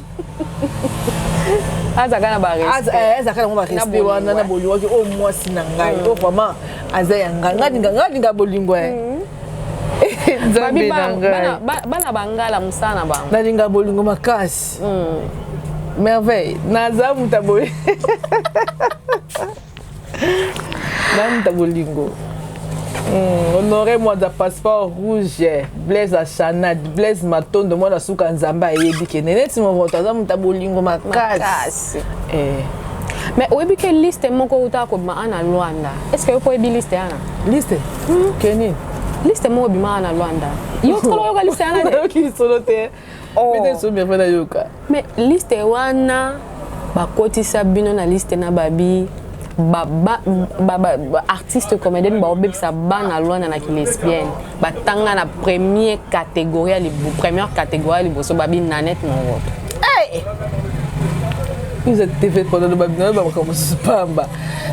Azaka na ba respect. Azaka na ba respect wana na bolingo ki o mwasi na ngai. O vraiment azaya nganga bolingo Babi bana bangala musana bango. Na linga bolingo makasi. Merveille. Naza mutaboy. Na mutabolingo. Honorez-moi de passeport rouge, Blaise Achanad, Blaise Matondo, moi la souka nzamba yebi ke neneti mo voto za mutabolingo makasi. Mais oyebi ke liste moko uta ko ma ana Luanda. Est-ce que oyebi liste ana? Liste? Keni? Liste mo bi ma ana Luanda. Yo tolo yoka liste ana de. Ki solo te. Mete so bien fana yoka. Mais liste wana ba kotisa bino na liste na babi. Artiste comédienne ba obebisa bana Luanda na ki lesbienne batanga na première catégorie liboso babi nanette mon vote. Hey! Vous êtes TV pendant le babi na ba comme spamba.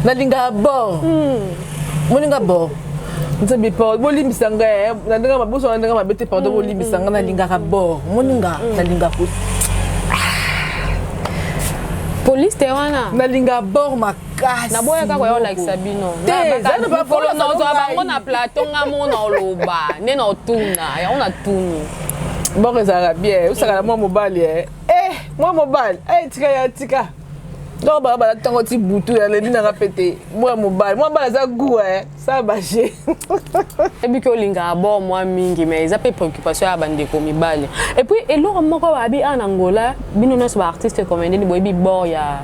Na linga bon. Moninga bon. Nzambi pa bolimbisa nga na ndanga mabuso na ndanga mabete pendant bolimbisa nga na linga ka bon. Moninga na linga po. Police te wana na linga bord makasi na boya ka ko yo like Sabino na ba follow na to bango na plateau nga mona oloba ne na otuna ya ona tuni bon ezala bien usaka na mo mobali mo mobali tika donc ba tango ti butu ya le dina rapete mo mobali mo bala za gu ça baje et puis que linga bon moi mingi mais ils appellent préoccupation à bande ko mibali et puis eloko moko babi en Angola bino na so artiste comédien ni boyebi bon ya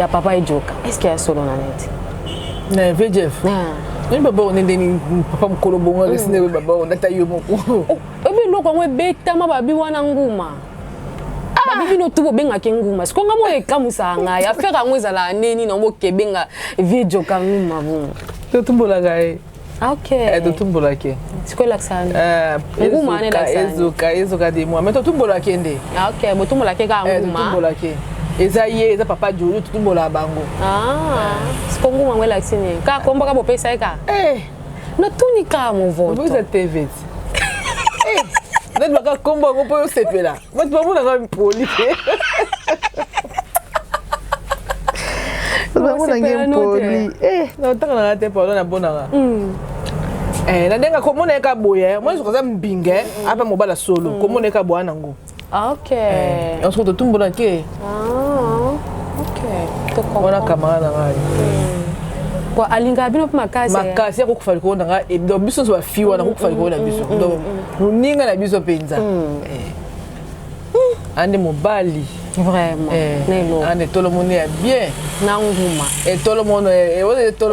papa ejoka est-ce qu'il y a solo na net na VJF ni baba on ndeni papa mkolo bonga resine baba on data yo moko et puis loko ngwe beta ma babi wana nguma babi no tubo benga kenguma sikonga mo ekamusa nga ya faire ngweza la neni na mo kebenga VJoka nguma bon to tumbola gae OK to tumbola ke siko laksana nguma ne laksana ezoka de moi mais to tumbola ke nde OK bo tumbola ke ka nguma tumbola ke eza papa Jolo to tumbola bango siko nguma ngwe laksine ka komba ka bo pesa ka no tunika mo voto vous êtes TV Ndet baka kombo ngo po sepela. Mati ba mona ngam poli. Ba mona ngam poli. Na taka na te pa na bonanga. Na denga ko mona ka boye. Moi je koza mbinge apa mobala solo. Ko mona ka boana ngo. OK. On se retrouve dans ke. OK. To ko mona kamara na ngai. Kwa alinga bino pa makasi ya ko kufali ko nga e do biso so fi wana ko kufali ko na biso do ninga na biso penza ande mobali vraiment nelo ande tout le monde est bien na nguma et tout le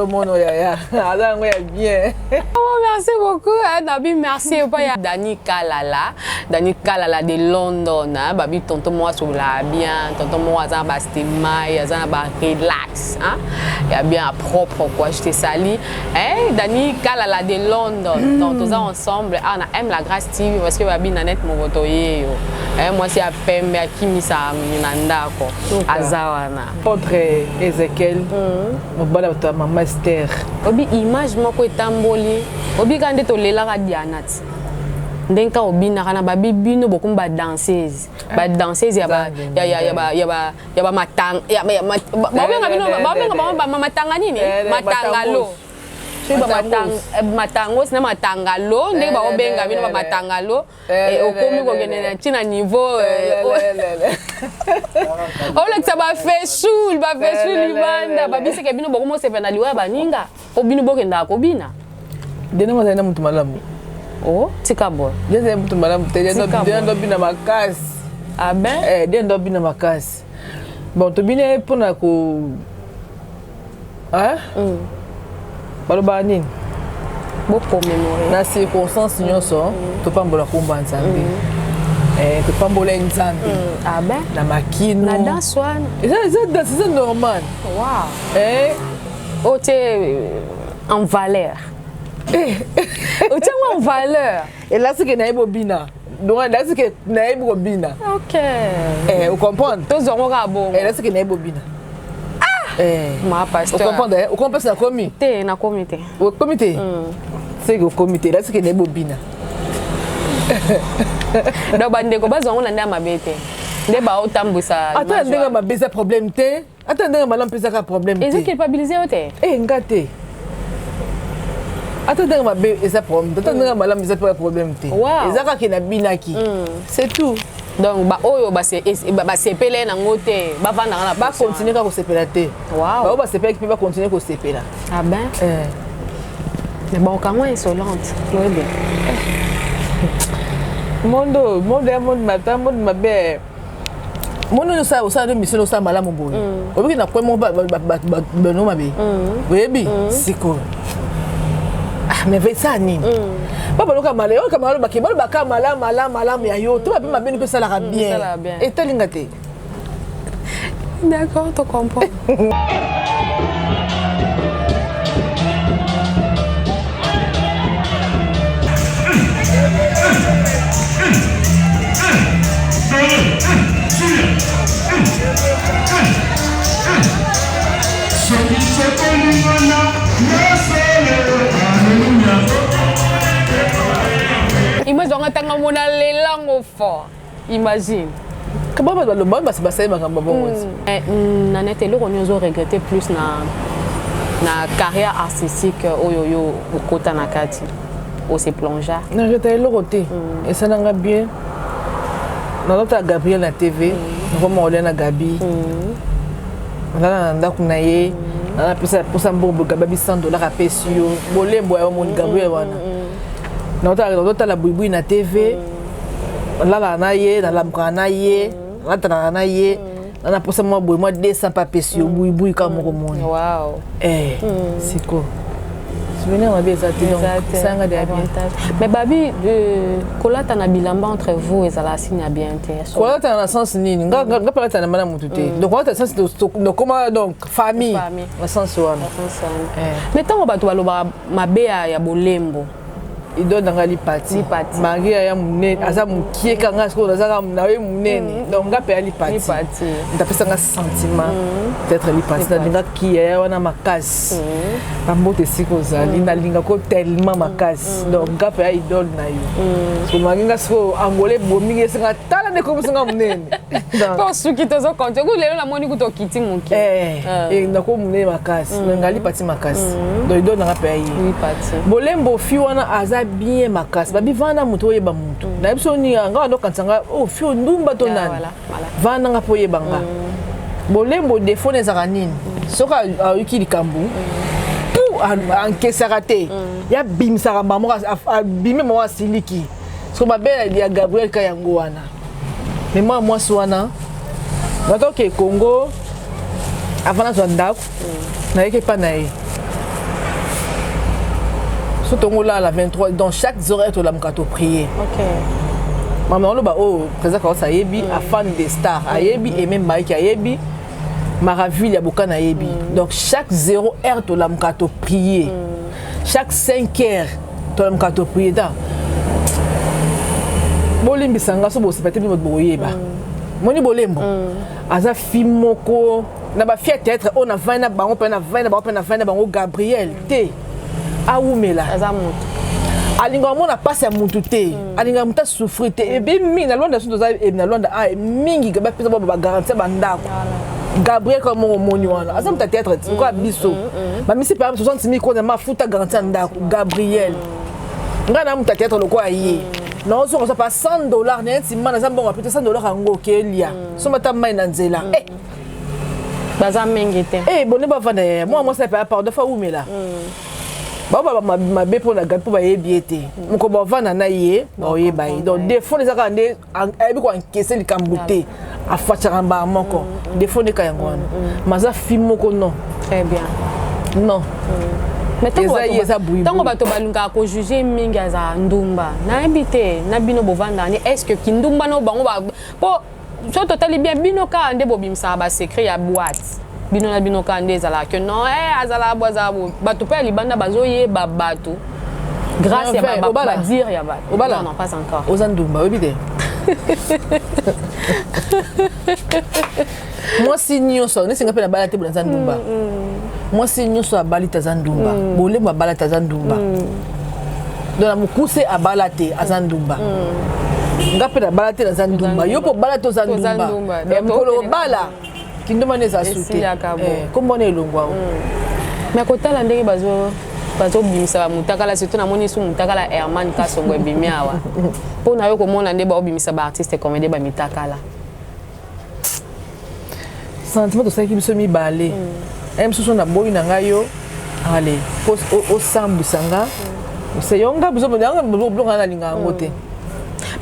monde ya ala ngo ya bien. Merci beaucoup Nabi, merci pas ya Dani Kalala de London babi tonton moi sur la bien tonton moi za ba stimai za ba relax ya bien propre quoi je te salue Dani Kalala de London donc tous ensemble on aime la Grâce TV parce que babi nanette mon voto yo moi c'est à pembe akimisa minanda ko azawana autre Ezekiel mobala to mama Esther obi image moko etamboli obi kande to lela ka Dianat ndenka obi na kana babibino bokumba danseuse ba danseuse ya ba matang ya ba matanga nini matangalo matango c'est matangalo ndenge ba obenga bino ba matangalo okomi ko gena tina niveau olekisa ba feshul libanda ba biseke bino boko mo sepena liwa baninga obino bokenda kobina dena mo zana mutu malamu oh tika boy dena mutu malamu te dena bina makasi ah ben dena bina makasi bon to bine pona ko baloba nini bokomémorer na circonstance nyonso topambola komba nzambe topambola nzambe ah ben na makino na danse wana c'est normal wow ote en valeur ote en valeur et là c'est que na bobina donc là c'est que na bobina ok vous comprenez tozongoka bon et là c'est que na bobina ma pasteur vous comprenez ça comité na comité au comité c'est au comité là c'est que na bobina donc bandeko bazongo na ndama bete nde ba otambusa attendez ma beza problème té attendez ma lampesa ka problème té ils ont culpabilisé oté ngate attendez ma beza problème attendez ma lampesa pas problème té ezaka ki na binaki c'est tout donc ba oyo ba sepele na ngote ba vanda na ba continuer ka ko sepela té wow ba sepela ki ba continuer ko sepela ah ben mais bon comment insolente lobe monde matin monde mabe monde no sa osa de mission osa malamu boy obi na kwa mo ba no mabe webi siko mais ve ça nini papa loka malé o kamalo ba kebalo ba kamala malamu ya yo to ba mabe ni ko sala ka bien et telinga te d'accord tu comprends Imagine on attend mon langue fort. Imagine. Comment va le bon parce que ça va comme bon. Na net lo on regretter plus na carrière artistique oyoyo okota na kati. O se plongear. Na regretter le côté. Et ça n'anga bien. Na lota Gabriel na TV, vraiment on na Gabi. Na ndako na ye. Na pesa posa mbombo Gabi $100 a pesi yo. Bolembo ya mon Gabriel wana. Na lota la buibui na TV. La na ye, na lamka na ye, la na ye. Na posa mo boui mo 200 pa pesi yo buibui ka mo komoni. Wow. C'est quoi? Souvenir ma bien ça ça nga bien. Mais babi kolata na bilamba entre vous et la signe a bien été. Kolata na sens nini nga palata na mana mutu te. Donc kolata sens de comment donc famille. Na sens wana. Mais tant ba to baloba mabe ya bolembo. Ido nanga lipati. Maria ya munene aza mukie kanga sko azaka nawe munene. Donc nga pe ya lipati. Ndapesa nga sentiment peut-être lipati na linga kiya wana makasi. Ambote siko zali na linga ko tellement makasi. Donc nga pe ya idole na yo. So maginga sko angolais bomingi esinga tala ne ko musinga munene. Pour ceux qui te sont compte ku lelo na moni ku to kiti muki. Et ndako munene makasi. Nga lipati makasi. Donc idole nanga pe ya lipati. Bolembo fi wana aza bien makasi babi vana mutu oyeba mutu na biso ni nga ndo kansanga o fio ndumba to nani vana nga poyeba nga bolembo defo nezaka nini soka ayuki likambu pou ankesaka te ya bimisaka mamo abime mamo asiliki so babela ya Gabriel ka yango wana mais moi mwasi wana natoke Congo avant na ndako na yeke pa na ye surtout là la 23 dans chaque horaire tu l'as m'kato prier. OK. Maman on ba oh présent quand ça yebi a fan des stars a yebi et même Mike a yebi Maraville ya boka na yebi. Donc chaque 0 heure tu l'as m'kato prier. Chaque 5 heures tu l'as m'kato prier da. Bolimbi sanga so bo se peut-être bo boyeba. Moni bolembo. Aza fimoko na ba fier théâtre on a 20 na bango pe na 20 na bango pe na 20 na bango Gabriel té. Aoumela azamutu alinga mona passe ya mutu te alinga muta souffrir te et bien mi na londa so doza na londa mingi ka ba pesa ba garantie ba ndako Gabriel comme mon wana asa mta théâtre quoi biso ba misi par 60 000 ko na mafuta garantie ndako Gabriel ngana mta théâtre le quoi yi non so ça pas $100 net simana za mbongo peut-être $100 ngo kelia so mata mai na nzela baza mengete bonne ba vanda moi ça pas par deux fois ou mais là baba ma be pour la gade pour ba yebiete mko ba vanda na ye ba yeba donc des fois les akande abi ko encaisser le kambuté a fatchamba moko des fois ne kayangwana maza film ko non très bien non mais tango bato balunga ko juger mingi za ndumba na habité na bino bovanda ni est-ce que kindumba no bango ba po so totali bien bino ka ande bobimsa ba secret ya boîte bino na bino ka ande zala que non azala boza bato pe libanda bazoye babato grâce ya ba dire ya ba non pas encore ozandumba obide moi si nyonso ne singa pe na balate bula zandumba moi si nyonso abalita zandumba bole ba balata zandumba donc mukuse abalate azandumba ngape na balate na zandumba yo po balate zandumba mkolo bala kinduma neza sute kombo ne longwa mais kotala ndenge bazo bimisa mutakala surtout na moni su mutakala Herman Kasongo ebimiawa po na yo komona nde ba obimisa ba artiste comédie ba mitakala sentiment to saki biso mi balé so na boyi na ngayo allez au sambu sanga c'est yonga biso na linga ngote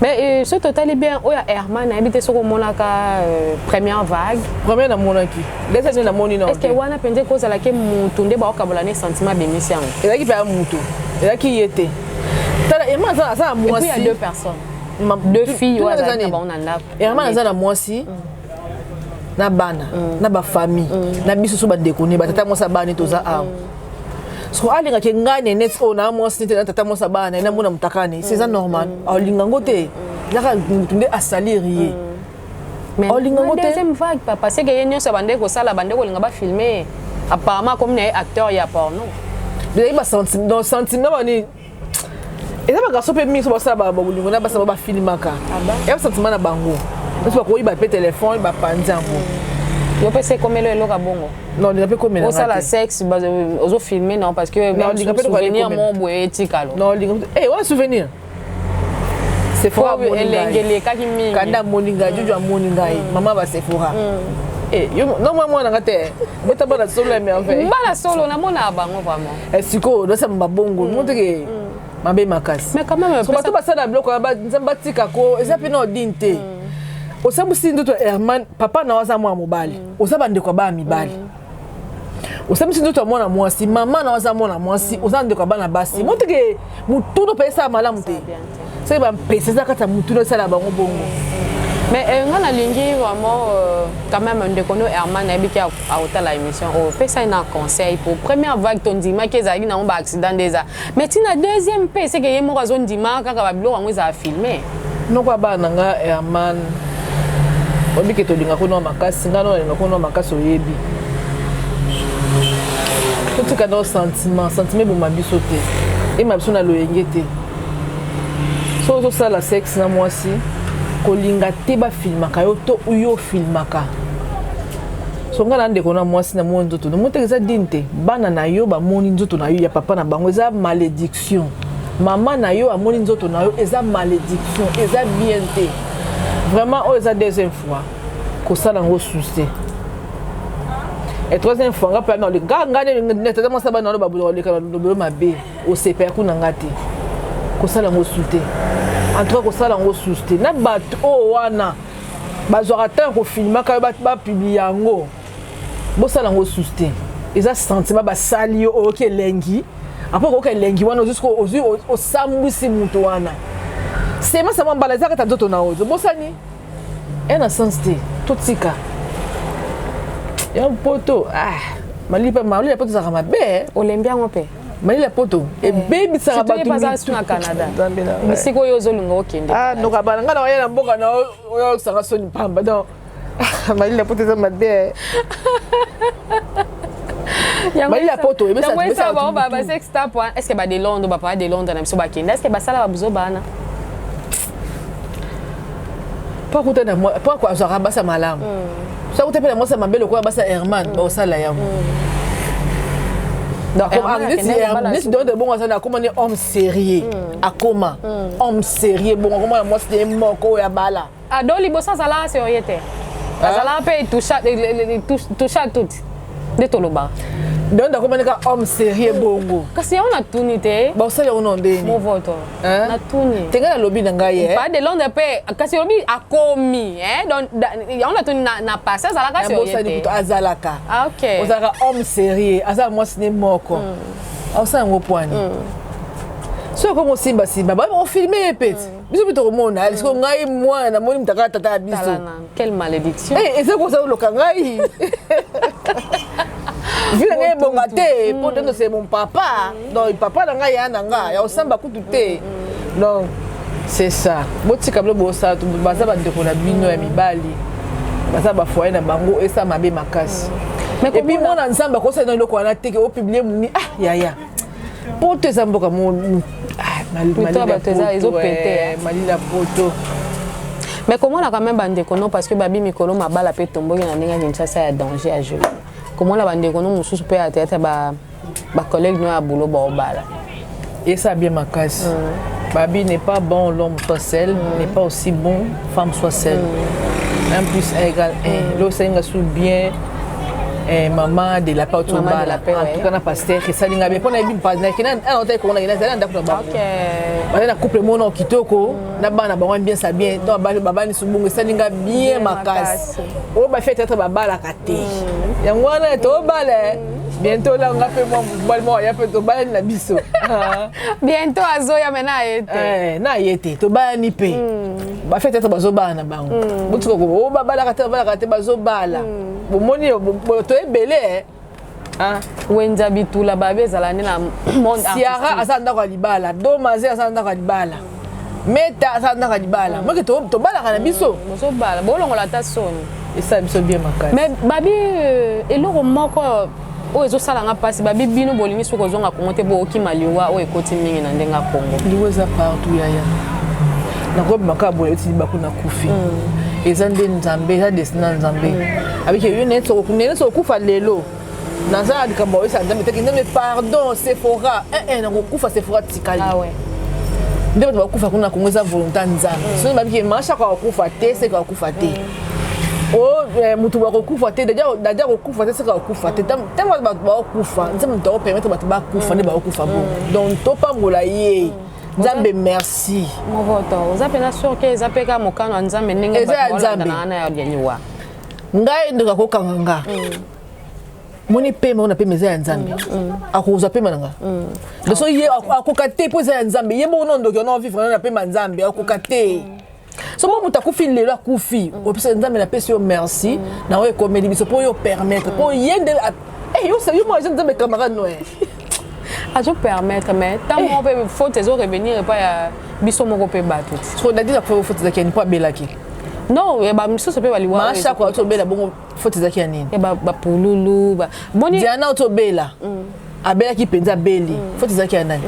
mais ce total est bien oya Herman a habité sur monaka première vague première na monaki les années na moni na est-ce que wana pende cause la ke mutu nde ba okabola ne sentiment bémission et là qui pa mutu et là qui était tala et moi ça moi aussi il y a deux personnes deux filles oya za ba on là Herman za na moi aussi na bana na ba famille na biso so ba déconner ba tata mo sa bana to za aw so alinga ke ngane net ona mo sinete na tata mo sa bana na mona mutakane c'est ça normal alinga ngote yaka tunde asalirier mais alinga ngote deuxième vague papa c'est que yenyo sa bande ko sala bande ko linga ba filmer apparemment comme les acteurs ya porno mais ba sentiment bani et ça ba garçon pe mi so ba sala ba bolingo na ba sa ba filmaka et ba sentiment na bango parce que ba pe téléphone ba panzambo yo pe c'est comme le loka bongo non il peut comme au sala sexe ozo filmer non parce que non il peut souvenir mon boye tikalo non ouais souvenir c'est fort elengele kaki mingi kanda moninga juju moninga maman ba c'est fort yo non moi na ngate bota bana solo mais en fait bana solo na mona bango vraiment siko do sa mbabongo moteke mabe makasi mais quand même so bato basala bloko ba nzamba tika ko eza pe no dinte osabusi ndoto Herman papa na waza mwa mobali osaba ndeko ba mibali osabusi ndoto mwana mwasi mama na waza mwana mwasi osaba ndeko ba na basi moteke mutuno pesa malamu te c'est ba pesa za kata mutuno sala bango bongo mais ngana lingi vraiment quand même ndeko no Herman na biki a hôtel émission o pesa ina conseil pour première vague ton dima ke zali na ba accident déjà mais tina deuxième pe c'est que yemo ka zone dima kaka ba bilo wango za filmer non kwa ba nanga Herman obike to linga ko no makasi ngano linga ko no makasi oyebi tout ka no sentiment bu mabiso te et mabiso na loyenge te so ça la sexe na moi si ko linga te ba filmaka yo to uyo filmaka so ngana ndeko na moi si na mo nzoto no moteke za dinte bana na yo ba moni nzoto na yo ya papa na bango eza malédiction maman na yo amoni nzoto na yo eza malédiction eza bien te vraiment oh ça deuxième fois que ça dans souci et troisième fois nga pa na le ngane net tellement ça ba na ba bulo le kala do mabe o seper ku na ngati ko ça dans souci en tout cas ko ça dans souci na bat o wana ba zorateur ko filma ka ba publier yango bo ça dans souci eza sentiment ba sali o ke lengi après ko ke lengi wana jusqu'au au sambusi muto wana c'est moi ça m'embalaza ka tanzo na ozo bosani ena sens te totika ya poto malipa poto za kama be olembia ngope malila poto e baby sa batu na Canada misiko yo zolunga okende no ka bana ngana waya na mboka na yo sanga soni pamba donc malila poto za mabe malila poto e be ça ba sex tap est-ce que ba de Londres ba pas de Londres na biso ba kende est-ce que ba sala ba buzo bana pas quoi ça rabasa malam ça vous t'appelle moi ça m'a belle quoi bah ça Herman bah ça là yango donc Herman de bon ça comment on est homme sérieux à comment homme sérieux bon comment moi c'est moko ya bala ah donc libosa ça là c'est orienté ça là peut toucher tout de toloba donc comment est homme sérieux bongo kasi on a tunité bon ça on en dit mon vote na tuni tenga lobby nanga ye pas de londe pe kasi lobby akomi donc on a tuni na passé ça là kasi orienté azalaka ah OK ozaka homme sérieux asa moi c'est moko ça ngo point so comme simba ba on filmer pet biso bito mona est-ce que ngai moi na moni mtaka tata biso quelle malédiction et c'est quoi ça le kangai vu ngai bonga te pourtant c'est mon papa donc papa nanga ya nanga ya osamba kutu te donc c'est ça botika blo ça tu baza ba ndeko na bino ya mibali baza ba foyer na bango et ça mabe makasi mais et puis mon ensemble ko ça dans le coin te au publier muni ah ya pour te zamboka mon malila poto mais comment on a quand même bandé kono parce que babi mikolo mabala pe tomboki na ndenge Kinshasa ya danger à jeu comment la bandé kono mususu pe à tête ba collègue no ya boulot ba obala et ça bien makasi babi n'est pas bon l'homme soit seul n'est pas aussi bon femme soit seule 1 plus 1 égale 1 l'eau c'est sous bien maman de la part maman de la paix en tout cas na pasteur ça linga bien pona bin pas na kina on t'a ko na ina ça ndako ba OK bana na couple mono kitoko na bana ba bien ça bien donc baba ni subungu ça linga bien makasi o ba fait être baba la kate yango na to bale bientôt là on va faire moi ya peut to bale na biso bientôt azoya mena yete na yete to bale ni pe ba fait être bazo bana bango butuko ko o baba la kate bazo bala bomoni to ebele wenza bitula babe zalani na monde siara asanda kwa libala domaze asanda kwa libala meta asanda kwa libala moi to bala kana biso so bala bolongo la ta soni et ça biso bien makasi mais babi eloko moko o ezo sala nga pasi babi bino bolingi soko zonga kongote bo okimaliwa o ekoti mingi na ndenga Kongo liweza partout yaya na ko makabo eti bakuna kufi ezande nzambe za desina nzambe abike yone so kufa lelo naza dikamba esa nzambe tekinde mais pardon Sephora na kufa Sephora tikali ah ouais ndebe bakufa kuna kongeza volonté nzambe so babike masha kwa kufa te se kwa kufa te mutu bakokufa te dadia kokufa te se kwa kufa te tellement bakufa nzambe to permettre bato bakufa ne bakufa bon donc to pambola ye Nzambe merci. Mon voto. Vous avez la sûr que Zapeka mokano Nzambe ndenge ba na ya dianywa. Ngai ndoka ko kanganga. Moni pema na pema za Nzambe. Akuza pema nanga. De so ye akokate po za Nzambe. Ye mo ndoki on vivre na pema Nzambe akokate. So mo mutakufi lelo akufi. Opesa Nzambe na pesi yo merci. Na we komedi biso po yo permettre po yende yo ça yo moi je Nzambe camarade noé. À je permettre mais tant on peut faut tes revenir pas ya biso moko pe battu. So na dire faut tes zaki ni pas belaki. Non, e ba miso pe waliwa. Masha kwa to bela bongo faut tes zaki nini? E ba pululu ba. Boni Diana to bela. Abela ki penza beli. Faut tes zaki nani?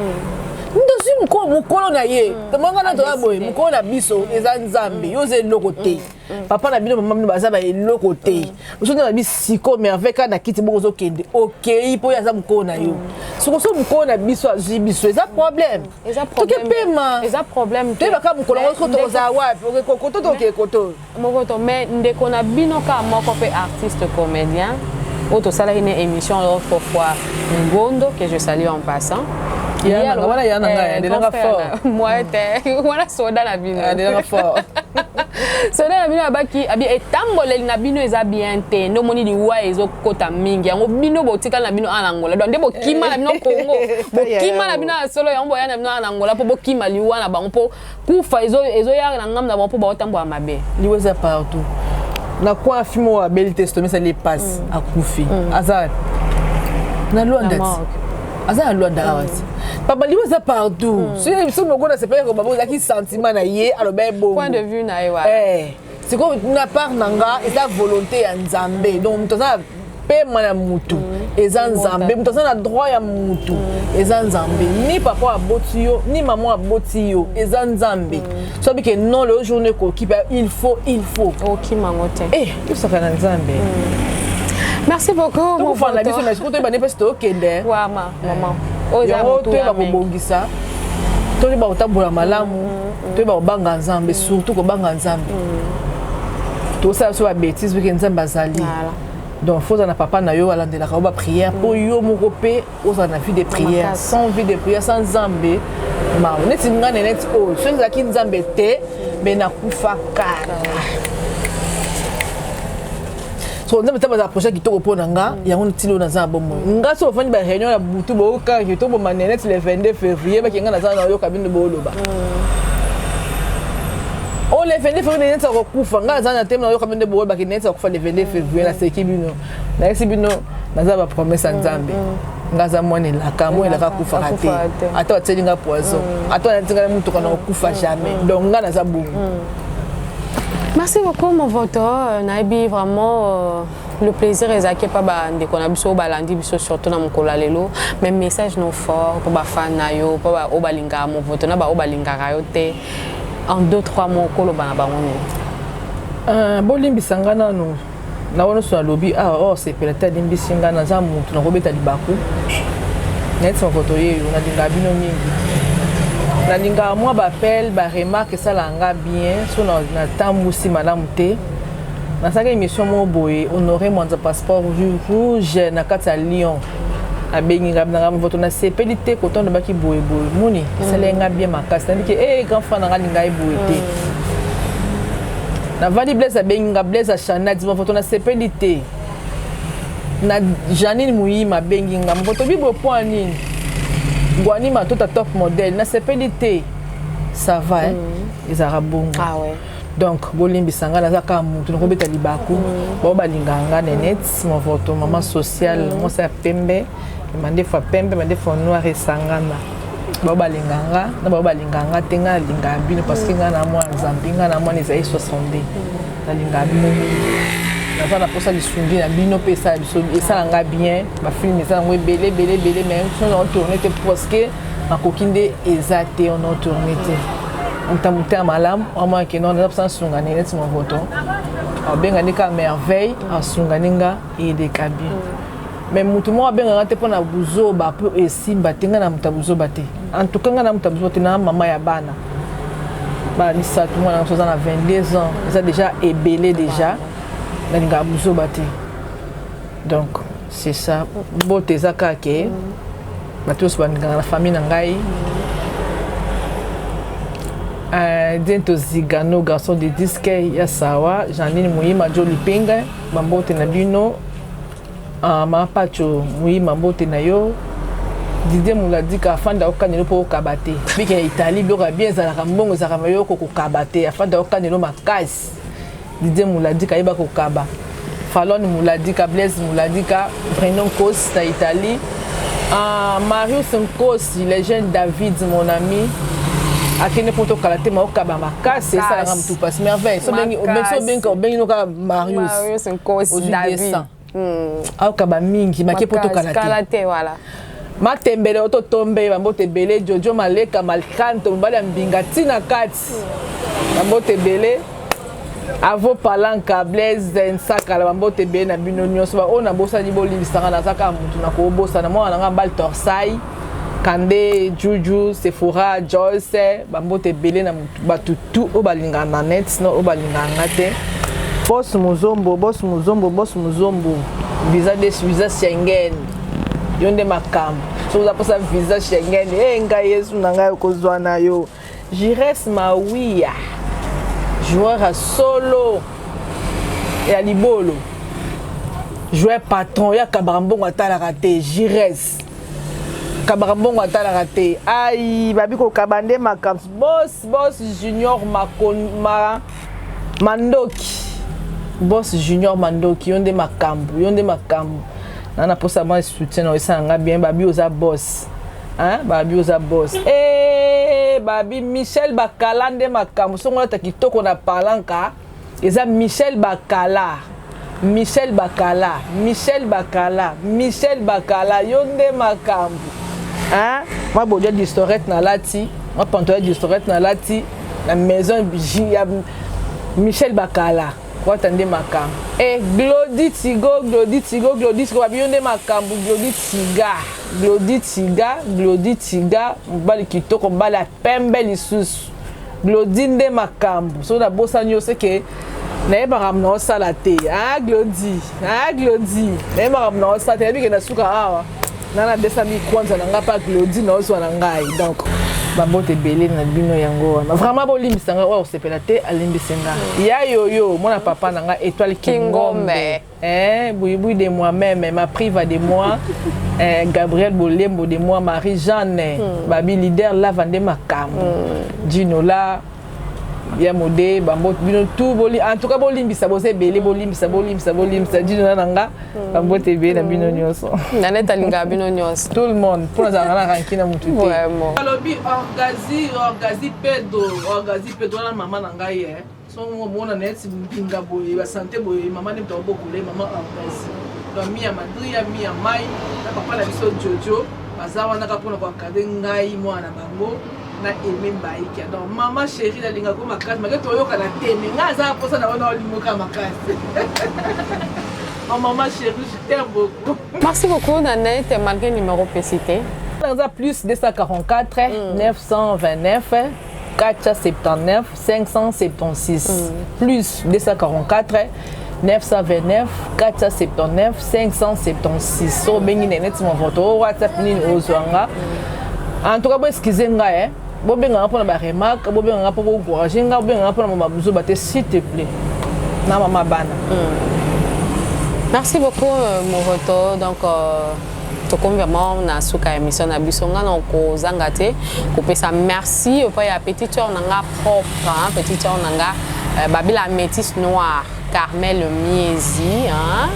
Ndosi mukolo na ye. Tomanga na to aboy mukolo na biso eza Nzambe. Yoze lokote. Papa na bino mama bino baza ba lokote. Biso na bisiko mais avec na kiti boko zo kende. OK, po ya za mukolo na yo. Soko so mukolo na biso azi biso eza problème. Eza problème. To ke pema. Eza problème. Te ba ka mukolo ko to za wapi? Koto to ke koto. Mokoto mais ndeko na bino ka moko pe artiste comédien. Auto sala une émission autrefois Ngondo que je salue en passant. Voilà, il y en a un fort. Moi, voilà, soda la bino. Il y a fort. Soda la bino abaki abi etangole na bino eza bien te. No moni di wa ezo kota mingi. Yango bino botika na bino anangola. Donc ndebo kima na bino Congo. Bo kima na bino solo yango ya na bino anangola po bo kima liwa na bango po kufa ezo ya na ngam na bango po ba otambo amabe. Liweza partout. Na kwa fimo wa belle testament ça les passe à Koufi. Azar. Na Luanda. Azar Luanda awasi. Papa liweza partout. Si so moko na sepeleko babo zaki sentiment na ye aloba bon. Point de vue na ye wa. C'est comme na part nanga et la volonté ya Nzambe. Donc toza mopema ya mutu eza nzambe mutu aza na droit ya mutu eza nzambe ni papa aboti yo ni maman aboti yo eza nzambe so bike non le journée kokipa il faut okimango te tosaka na nzambe. Merci beaucoup mon frère. Biso mais surtout ba ne pas stokende. Wa maman. Oza mutu ya kobongisa. To ba otambola malamu, to ba obanga nzambe surtout ko banga nzambe. To ça so ba bêtise bike nzambe azali. Donc faut na papa na yo alandela ka ba prière pour yo moko pe oza na vie de prière, sans vie de prière sans nzambe. Ma neti ngane neti o, so ezaki nzambe te mais na kufa kala. So nzambe taba za projet kitoko pona nga yango ntilo na za bomo nga so fani ba réunion ya butu bo ka kito bo manene le 22 février ba kinga na za na yo kabine bo loba o le 22 février neta ko kufa nga za na tem na yo kabine bo ba kineta ko fa le 22 février na seki bino na esi bino na za ba promesse nzambe nga za mone la kamo la ka kufa raté ato atselinga poison ato na tinga mutu kana ko kufa jamais donc nga na za bomo. Merci beaucoup mon voto. Naibi vraiment le plaisir est acquis par bande qu'on a biso balandi biso surtout na mukolo lelo mais message non fort pour ba fan na yo pour ba obalinga mon voto na ba obalinga rayo te en 2-3 mots ko lo bana bango. Bolimbi sangana no na wono so lobi c'est peut-être limbi singana za mutu na kobeta libaku. Net son voto ye na dinga bino mingi. Na linga moi bapel ba remarque ça langa bien so na tambusi malamu te na saka émission mo boye honorer mon passeport rouge na kati ya Lyon abengi ngabna voto na sepelité koton de baki boye moni ça lenga bien makasi ndike grand frère na linga e boye te na vali blaise abengi ngablaise chana di voto na sepelité na Janine Muyima bengi ngam voto bibo point nini Guani ma tout à top modèle na sepelité ça va ils arabongo donc bolimbi sanga na zaka mutu no kobeta libaku bo balinganga net mon photo maman sociale moi ça pembe demandé fois pembe demandé fois noir et sangana bo balinganga na bo balinganga tenga linga bino parce que ngana moi nzambinga na moi les 60 na linga bino na za posa lisundi na bino pe ça ça nga bien ba film ça ngwe belé même si on tourner te parce que ma kokinde ezate on tourner te on t'a monté à malam au moins que non on a besoin sungane net mon voto benga nika merveille en sunganinga et des cabines mais mutu mo benga te pona buzo ba peu esimba tenga na mutabuzo bate en tout cas na mutabuzo te na mama ya bana ba ni ça tout moi na 22 ans ça déjà ébélé déjà na buzo bate donc c'est ça bote zaka ke batos banga la famille na ngai dento zigano garçon de disque ya sawa Janine Muyima Joli Penga bambote na bino ma pacho Muyima mbote na yo Didier Mouladika afanda okanelo po kabate bike Italie bioka bien za la mbongo za kamayo ko kabate afanda okanelo makasi Didier Mouladika iba ko kaba Fallon Mouladika Blaise Mouladika Brandon Kos na Italie Marius Nkosi le jeune David mon ami akene poto kalate ma okaba makasi ça la tout passe merveille so bengi no ka Marius Nkosi David okaba mingi make poto kalate voilà matembele oto tombe bambote belé Jojo Maleka Malkanto mbali mbinga tina kati bambote belé avo palanka Blaise nsaka la bambote belé na bino nyonso ba ona bosa ni bolimbisanga na zaka mutu na ko bosa na mwana nga bal torsai Kande Juju Sephora Joyce bambote belé na batutu o balinga na net no o balinga ngate boss muzombo visa Schengen yonde makambo so za posa visa Schengen nga Yesu na ngai kozwa na yo Jires Mawia joueur à solo et à libolo joueur patron ya kabambongo atala raté Jires kabambongo atala raté ai babi ko kabande makambo boss junior Mandoki boss junior Mandoki yonde makambo nana posa moi soutien ça nga bien babi oza boss hein babi oza boss babi Michel Bakala nde makambo songo ta kitoko na palanka eza Michel Bakala Michel Bakala, yonde makambu. Hein? Moi, bodia d'historette na lati, moi pantoya d'historette na lati, la maison Michel Bakala. Quoi attendez makambu? Et Glody Tigo, yonde makambu, Glody Tiga, mbali kitoko mbali pembe lisusu. Glody nde makambu. So na bossa nyose ke na yeba ramna osala te. Ah Glody. Na yeba ramna osala te bi ke na suka awa. Nana desami kwanza na nga pa Glody na oswa na ngai. Donc babote belé na bino yango wana. Vraiment bolimbisa nga wa osepela te alimbisenga. Ya yoyo mona papa na nga étoile Kingombe. Boui de moi-même, ma priva de moi. Gabriel Bolembo de moi, Marie-Jeanne, Babi leader la vende makambu. Dino la Yamode, Bambo bino tout boli en tout cas bolimbisa bose belé bolimbisa Dino nanga Bambo TV na bino nyonso. Naneta linga bino nyonso. Tout le monde pour na rankina mutu te. Vraiment. Alobi orgazi pedo na maman nanga hier. So mona net binga boye ba santé boye maman ne to bokule maman orgazi. Mia Madria, Mia Mai, na papa na biso Jojo, bazawa na kapona kwa kade ngai mwana bango na Aimé Mbaiki. Donc maman chérie la linga ko makasi, mais to yoka na teme, nga za posa na wana olimoka makasi. Oh maman chérie, je t'aime beaucoup. Merci beaucoup Nanette, malgré le numéro PCT. Dans plus 244 929 479 576 plus 244 929 479 576. So bengi net mon photo WhatsApp ni ozwanga. En tout cas, excusez nga bo benga pour na remarque, bo benga pour encourager nga, bo benga pour na mabuzo baté s'il te plaît. Na mama bana. Merci beaucoup mon photo. Donc toko vraiment na suka émission na bisonga na ko zangate ko pesa merci au ya petite sœur nanga propre, petite sœur nanga Babila métisse noire Carmel Miezi, hein?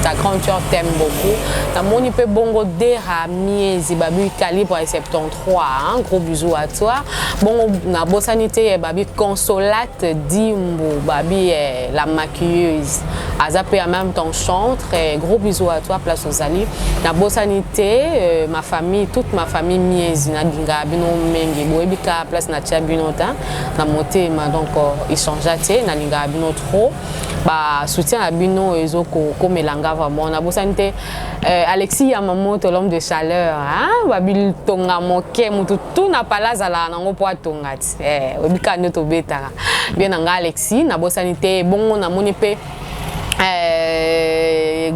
Ta grande sœur t'aime beaucoup. Ta moni pe bongo dera Miezi, babi calibre 73, hein? Gros bisous à toi. Bon, na bossanité, babi consolate Dimbo, babi la maquilleuse. Azapé en même temps chantre. Gros bisous à toi, place aux alliés. Na bossanité, ma famille, toute ma famille Miezi, na ginga bino mengi, boebika place na tia binota, na moté ma donc échangeate, na ginga bino trop. Bah soutien à bino ezoko comme elanga vraiment na bosanité Alexis Yamamoto l'homme de chaleur hein babil tonga moke mutu tout na palaza la nango po tongati obika nyoto beta bien nga Alexis na bosanité bongo na moni pe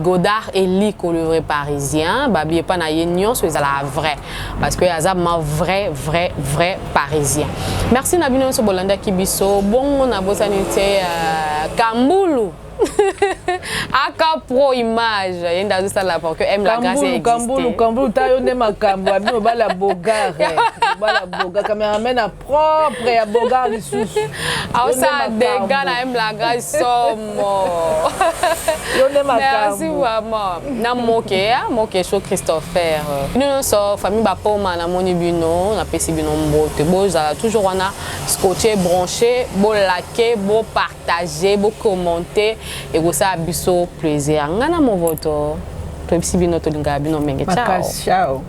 Godard Eli le vrai parisien babi pas na yenyon so la vrai parce que azab ma vrai parisien. Merci na bino so bolanda kibiso bongo na bosanité Kambulu Aka pro image yenda zo sala pour que aime la grâce existe. Kambulu ta yonde makambo abi bala bogar cameraman a propre ya bogar lisusu. Ah ça des gars na aime la grâce somo. Yonde makambo. Merci vraiment. Na moke show Christopher. Nous so famille ba poma na moni bino na pesi bino mbote boza toujours on a scotché branché bo liker bo partager bo commenter et vous ça biso plaisir ngana mon voto to bisi bino to linga bino menge ciao ciao